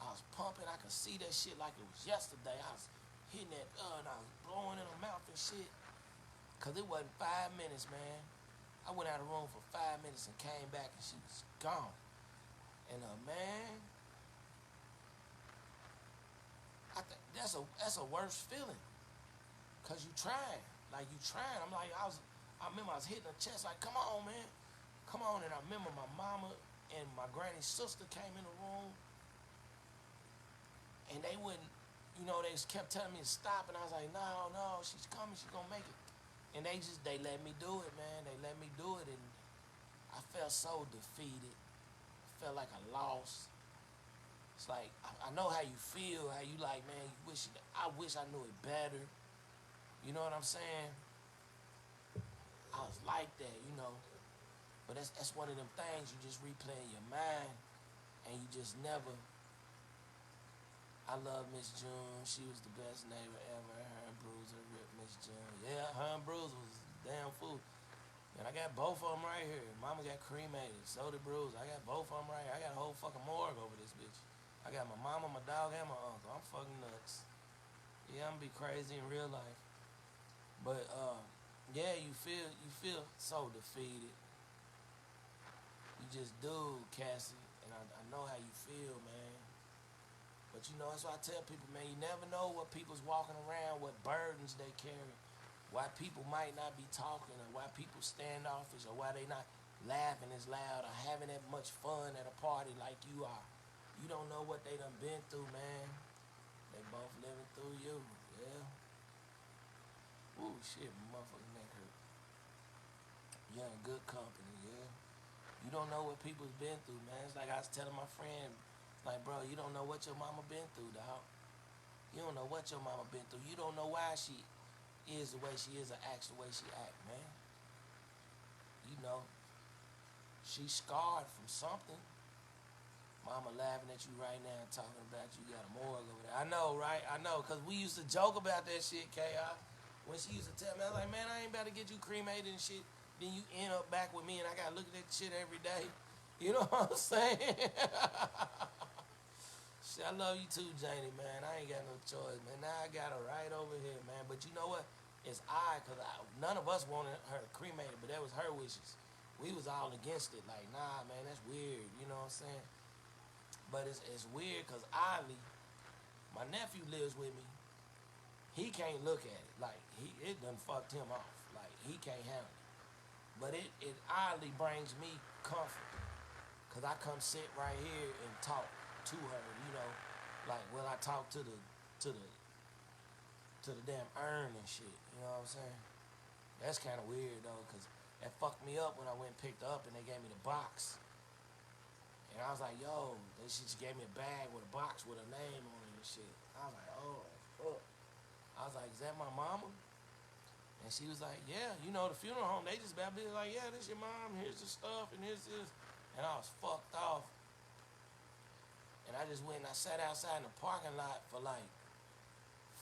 I was pumping. I could see that shit like it was yesterday. I was hitting that and I was blowing in her mouth and shit. Cause it wasn't 5 minutes, man. I went out of the room for 5 minutes and came back and she was gone. And man, I think that's a worse feeling. Cause you trying. Like you trying. I'm like, I I remember I was hitting her chest like, come on, man. Come on. And I remember my mama and my granny's sister came in the room, and they wouldn't, they just kept telling me to stop, and I was like, no, no, she's coming, she's gonna make it. And they let me do it, man. They let me do it, and I felt so defeated. I felt like I lost. It's like, I know how you feel, how you like, man, I wish I knew it better. You know what I'm saying? I was like that. But that's one of them things you just replay in your mind, and you just never. I love Miss June. She was the best neighbor ever. Her and Bruiser ripped Miss June. Yeah, her and Bruiser was damn fool. And I got both of them right here. Mama got cremated. So did Bruiser. I got both of them right here. I got a whole fucking morgue over this bitch. I got my mama, my dog, and my uncle. I'm fucking nuts. Yeah, I'm gonna be crazy in real life. But yeah, you feel so defeated. You just do, Cassie. And I know how you feel, man. But that's why I tell people, man, you never know what people's walking around, what burdens they carry, why people might not be talking, or why people standoffish, or why they not laughing as loud or having that much fun at a party like you are. You don't know what they done been through, man. They both living through you, yeah. Ooh, shit, my motherfucking neck hurt. You're in good company, yeah. You don't know what people's been through, man. It's like I was telling my friend, like, bro, you don't know what your mama been through, dog. You don't know what your mama been through. You don't know why she is the way she is or acts the way she act, man. She's scarred from something. Mama laughing at you right now, talking about you got a morgue over there. I know, right? I know, because we used to joke about that shit, K.I. When she used to tell me, I was like, man, I ain't about to get you cremated and shit. Then you end up back with me, and I got to look at that shit every day. You know what I'm saying? Shit, I love you too, Janie, man. I ain't got no choice, man. Now I got her right over here, man. But you know what? It's because none of us wanted her cremated, but that was her wishes. We was all against it. Like, nah, man, that's weird. You know what I'm saying? But it's weird because Ollie, my nephew lives with me. He can't look at it. Like, it done fucked him off. Like, he can't handle it. But it oddly brings me comfort. Because I come sit right here and talk to her, Like, well, I talk to the damn urn and shit. You know what I'm saying? That's kind of weird, though, because that fucked me up when I went and picked her up and they gave me the box. And I was like, yo, she just gave me a bag with a box with her name on it and shit. I was like, oh, fuck. I was like, is that my mama? And she was like, yeah, the funeral home, they just about be like, yeah, this your mom, here's the stuff, and here's this. And I was fucked off. And I just went and I sat outside in the parking lot for like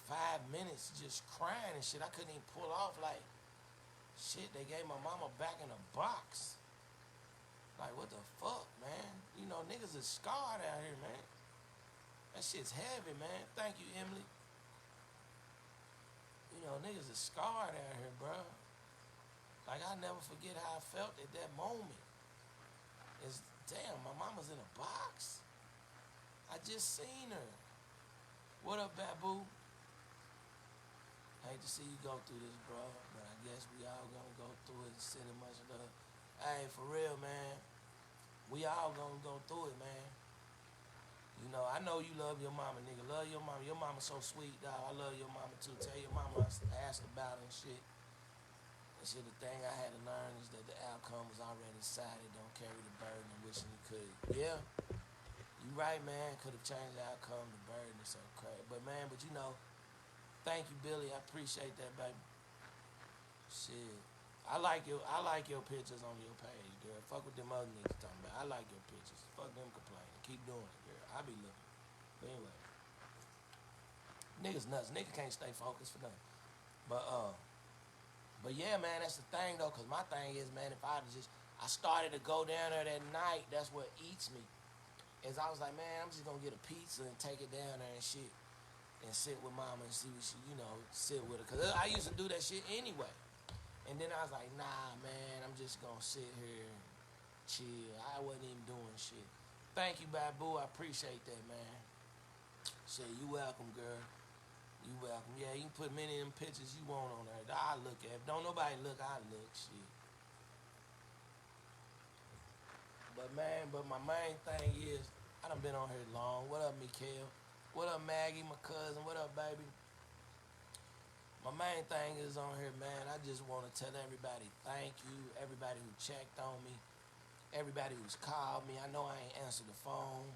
5 minutes just crying and shit. I couldn't even pull off. Like, shit, they gave my mama back in a box. Like, what the fuck, man? Niggas is scarred out here, man. That shit's heavy, man. Thank you, Emily. Niggas is scarred out here, bro. Like, I'll never forget how I felt at that moment. It's, damn, my mama's in a box. I just seen her. What up, Babu? I hate to see you go through this, bro, but I guess we all gonna go through it and send it much love. Hey, for real, man. We all gonna go through it, man. I know you love your mama, nigga. Love your mama. Your mama's so sweet, dog. I love your mama, too. Tell your mama I asked about her and shit. And shit, the thing I had to learn is that the outcome was already decided. Don't carry the burden of wishing you could. Yeah, you right, man. Could have changed the outcome. The burden is so crazy. But, man, thank you, Billy. I appreciate that, baby. Shit. I like your pictures on your page, girl. Fuck with them other niggas talking about. I like your pictures. Fuck them complaining. Keep doing it, girl. I be looking. But anyway. Niggas nuts. Niggas can't stay focused for nothing. But yeah, man, that's the thing, though, because my thing is, man, if I started to go down there that night, that's what eats me. Is I was like, man, I'm just going to get a pizza and take it down there and shit. And sit with mama and see what she, sit with her. Because I used to do that shit anyway. And then I was like, nah, man, I'm just going to sit here and chill. I wasn't even doing shit. Thank you, Babu. I appreciate that, man. Shit, you welcome, girl. You welcome. Yeah, you can put many of them pictures you want on there. I look at. If don't nobody look, I look. Shit. But man, but my main thing is, I done been on here long. What up, Mikael? What up, Maggie, my cousin? What up, baby? My main thing is on here, man. I just want to tell everybody thank you. Everybody who checked on me. Everybody who's called me. I know I ain't answered the phone.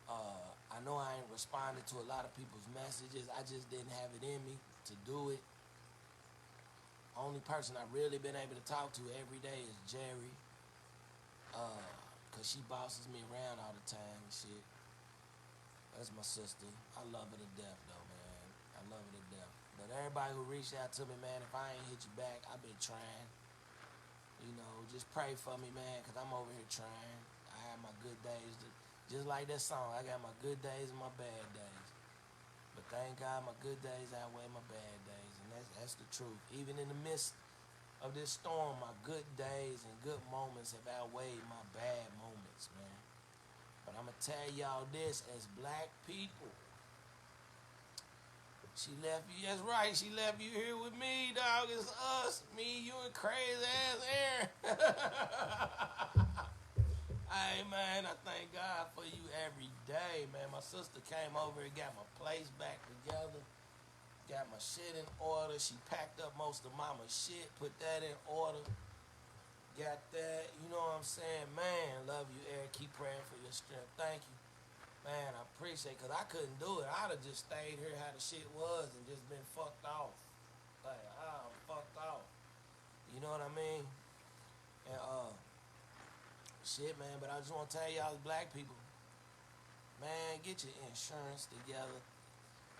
I know I ain't responded to a lot of people's messages. I just didn't have it in me to do it. Only person I really been able to talk to every day is Jerry. Cause she bosses me around all the time and shit. That's my sister. I love her to death though, man. I love her to death. But everybody who reached out to me, man, if I ain't hit you back, I've been trying. You know, just pray for me, man, cause I'm over here trying. I have my good days. Just like that song, I got my good days and my bad days. But thank God my good days outweigh my bad days. And that's the truth. Even in the midst of this storm, my good days and good moments have outweighed my bad moments, man. But I'm going to tell y'all this, as black people, she left you, that's right, she left you here with me, dog. It's us, me, you, and crazy ass Aaron. Hey, man, I thank God for you every day, man. My sister came over and got my place back together. Got my shit in order. She packed up most of mama's shit, put that in order. Got that, you know what I'm saying? Man, love you, Eric. Keep praying for your strength. Thank you. Man, I appreciate it, because I couldn't do it. I'd have just stayed here how the shit was and just been fucked off. Like, I'm fucked off. You know what I mean? And, shit, man, but I just want to tell y'all as black people, man, get your insurance together.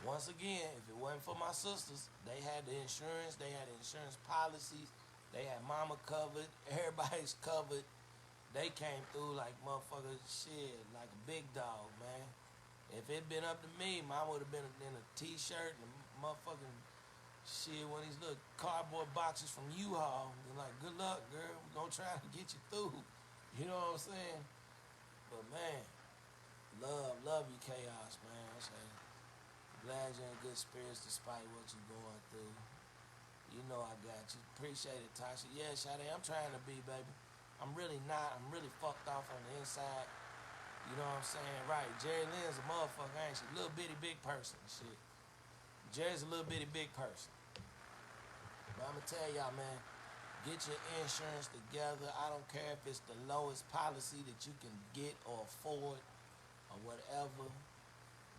Once again, if it wasn't for my sisters, they had the insurance, they had the insurance policies, they had mama covered, everybody's covered. They came through like motherfuckers shit, like a big dog, man. If it been up to me, mine would have been in a t-shirt and a motherfucking shit, one of these little cardboard boxes from U-Haul. They're like, good luck, girl. We're gonna try to get you through. You know what I'm saying? But man, love you, Chaos, man. I say, glad you're in good spirits despite what you're going through. You know I got you. Appreciate it, Tasha. Yeah, Sade, I'm trying to be, baby. I'm really not. I'm really fucked off on the inside. You know what I'm saying? Right. Jerry Lynn's a motherfucker, ain't she? Little bitty big person and shit. Jerry's a little bitty big person. But I'm going to tell y'all, man, get your insurance together. I don't care if it's the lowest policy that you can get or afford or whatever.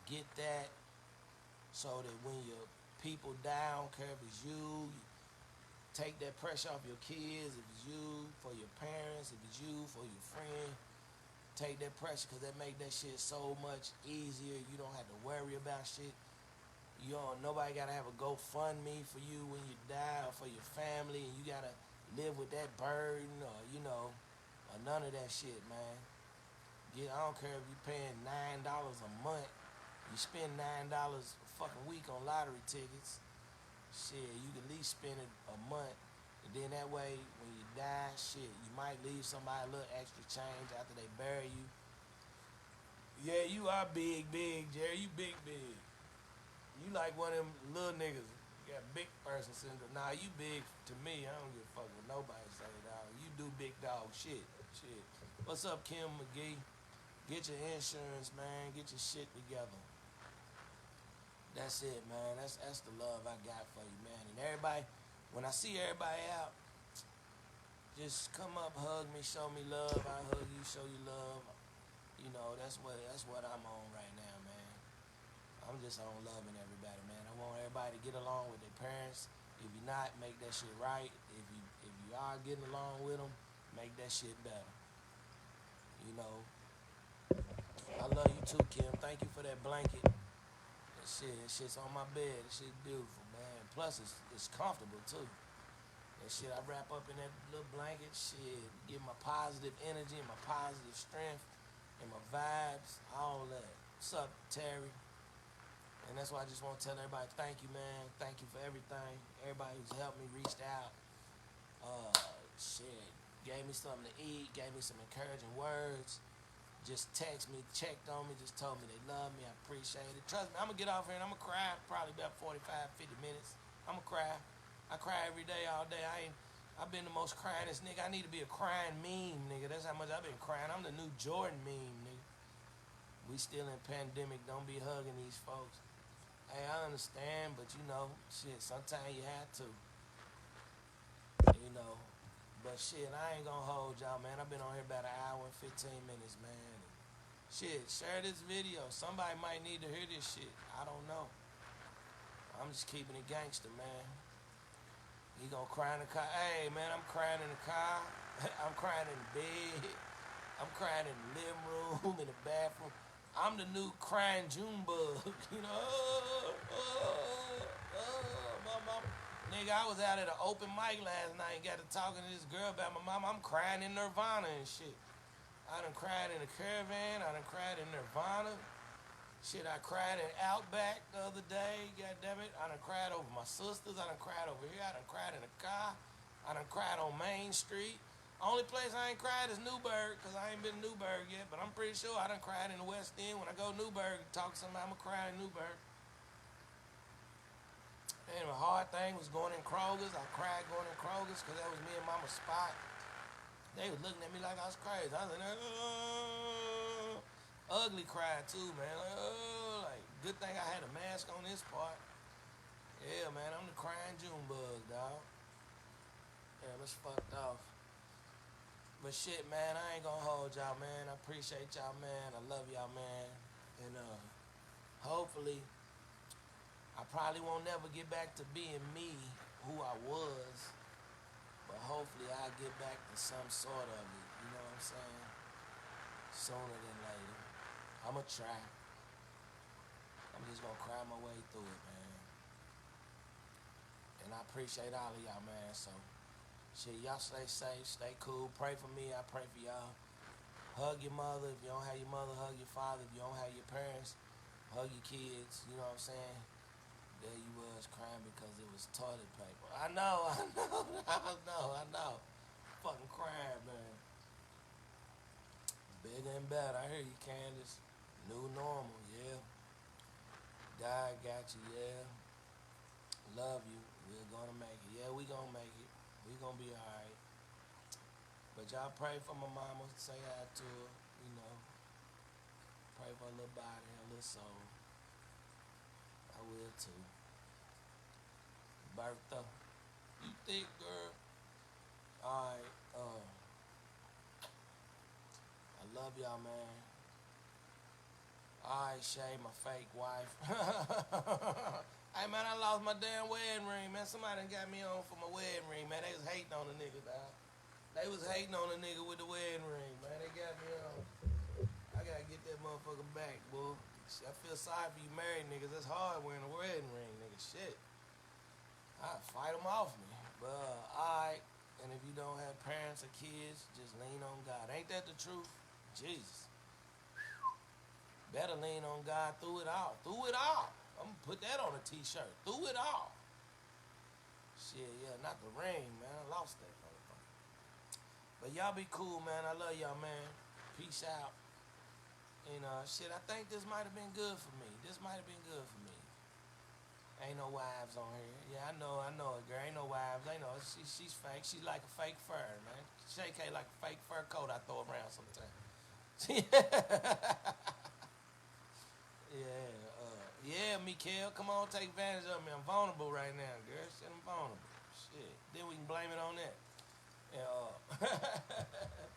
Get that so that when your people die, I don't care if it's you take that pressure off your kids, if it's you, for your parents, if it's you, for your friend. Take that pressure, because that make that shit so much easier. You don't have to worry about shit. You don't, nobody got to have a GoFundMe for you when you die or for your family, and you got to live with that burden or, you know, or none of that shit, man. I don't care if you're paying $9 a month. You spend $9 a fucking week on lottery tickets. Shit, you can at least spend it a month. And then that way, when you die, shit, you might leave somebody a little extra change after they bury you. Yeah, you are big, Jerry. You big. You like one of them little niggas. You got big person syndrome. Nah, you big to me. I don't give a fuck what nobody say, dog. You do big dog shit. What's up, Kim McGee? Get your insurance, man. Get your shit together. That's it, man. That's the love I got for you, man. And everybody, when I see everybody out, just come up, hug me, show me love. I hug you, show you love. You know, that's what I'm on right now, man. I'm just on loving everybody, man. I want everybody to get along with their parents. If you're not, make that shit right. If you are getting along with them, make that shit better. You know, I love you too, Kim. Thank you for that blanket. That shit's on my bed. That shit's beautiful, man. Plus, it's comfortable too. That shit, I wrap up in that little blanket. Shit, give my positive energy and my positive strength and my vibes, all that. What's up, Terry? And that's why I just want to tell everybody, thank you, man. Thank you for everything. Everybody who's helped me, reached out. Shit, gave me something to eat, gave me some encouraging words. just text me, checked on me, just told me they love me. I appreciate it. Trust me, I'm going to get off here and I'm going to cry probably about 45, 50 minutes. I'm going to cry. I cry every day, all day. I've been the most cryingest nigga. I need to be a crying meme, nigga. That's how much I've been crying. I'm the new Jordan meme, nigga. We still in pandemic. Don't be hugging these folks. Hey, I understand, but you know, shit, sometimes you have to. You know. But shit, I ain't gonna hold y'all, man. I've been on here about an hour and 15 minutes, man. And shit, share this video. Somebody might need to hear this shit. I don't know. I'm just keeping it gangster, man. He gonna cry in the car. Hey, man, I'm crying in the car. I'm crying in the bed. I'm crying in the living room, in the bathroom. I'm the new crying June bug. You know, my mama. Nigga, I was out at an open mic last night and got to talking to this girl about my mama. I'm crying in Nirvana and shit. I done cried in the Caravan. I done cried in Nirvana. Shit, I cried in Outback the other day. God damn it. I done cried over my sisters. I done cried over here. I done cried in the car. I done cried on Main Street. Only place I ain't cried is Newburgh, because I ain't been to Newburgh yet, but I'm pretty sure I done cried in the West End. When I go to Newburgh and talk to somebody, I'm going to cry in Newburgh. And the hard thing was going in Kroger's. I cried going in Kroger's because that was me and Mama's spot. They was looking at me like I was crazy. I was like, ugly cry too, man. Like, good thing I had a mask on this part. Yeah, man, I'm the crying June bug, dog. Yeah, it's fucked off. But shit, man, I ain't gonna hold y'all, man. I appreciate y'all, man. I love y'all, man. And hopefully, I probably won't never get back to being me, who I was. But hopefully I'll get back to some sort of it. You know what I'm saying? Sooner than later. I'ma try. I'm just gonna cry my way through it, man. And I appreciate all of y'all, man. So, shit, y'all stay safe, stay cool. Pray for me, I pray for y'all. Hug your mother. If you don't have your mother, hug your father. If you don't have your parents, hug your kids. You know what I'm saying? There you was crying because it was toilet paper. I know. I know. Fucking crying, man. Bigger and better. I hear you, Candace. New normal, yeah. God got you, yeah. Love you. We're gonna make it. Yeah, we gonna make it. We gonna be alright. But y'all pray for my mama. Say hi to her, you know. Pray for her little body, her little soul. I will too. Bertha, you thick, girl. Alright, I love y'all, man. Alright, Shay, my fake wife. Hey, man, I lost my damn wedding ring, man. Somebody done got me on for my wedding ring, man. They was hating on the nigga, dog. They was hating on the nigga with the wedding ring, man. They got me on. I gotta get that motherfucker back, boy. I feel sorry for you married niggas. It's hard wearing a wedding ring, nigga. Shit. I'd fight them off me. But, alright. And if you don't have parents or kids, just lean on God. Ain't that the truth? Jesus. Better lean on God through it all. Through it all. I'm gonna put that on a t-shirt. Through it all. Shit, yeah, not the ring, man. I lost that motherfucker. But y'all be cool, man. I love y'all, man. Peace out. And shit, I think this might have been good for me. This might have been good for me. Ain't no wives on here. Yeah, I know it, girl. Ain't no wives. I know she's fake. She's like a fake fur, man. Shake like a fake fur coat I throw around sometimes. Yeah, Mikael, come on, take advantage of me. I'm vulnerable right now, girl. Shit, I'm vulnerable. Shit. Then we can blame it on that. And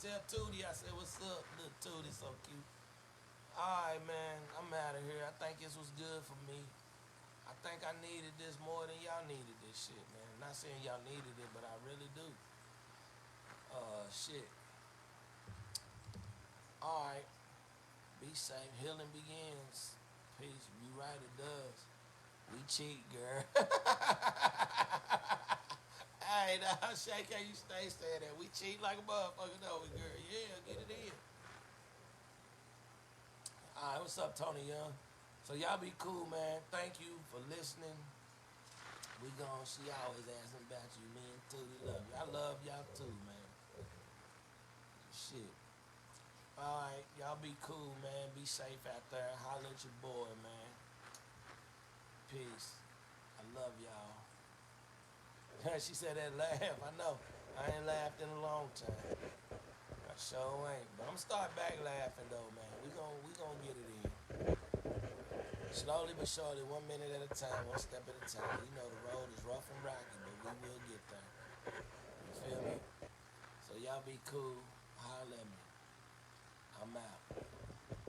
tell Tootie I said, what's up? Little Tootie, so cute. Alright, man, I'm out of here. I think this was good for me. I think I needed this more than y'all needed this shit, man. I'm not saying y'all needed it, but I really do. Shit. Alright. Be safe. Healing begins. Peace. You right, it does. We cheat, girl. Hey, now, Shay, can you stay saying that? We cheat like a motherfucker, though, girl. Yeah, get it in. Alright, what's up, Tony Young? So y'all be cool, man. Thank you for listening. We gone. She always asking about you. Me and Tootie love you. I love y'all too, man. Shit. All right, y'all be cool, man. Be safe out there. Holler at your boy, man. Peace. I love y'all. She said that laugh. I know. I ain't laughed in a long time. I sure ain't. But I'm start back laughing though, man. We gon' get it in. Slowly but surely, 1 minute at a time, one step at a time. You know the road is rough and rocky, but we will get there. You feel me? So y'all be cool. Holler at me. I'm out.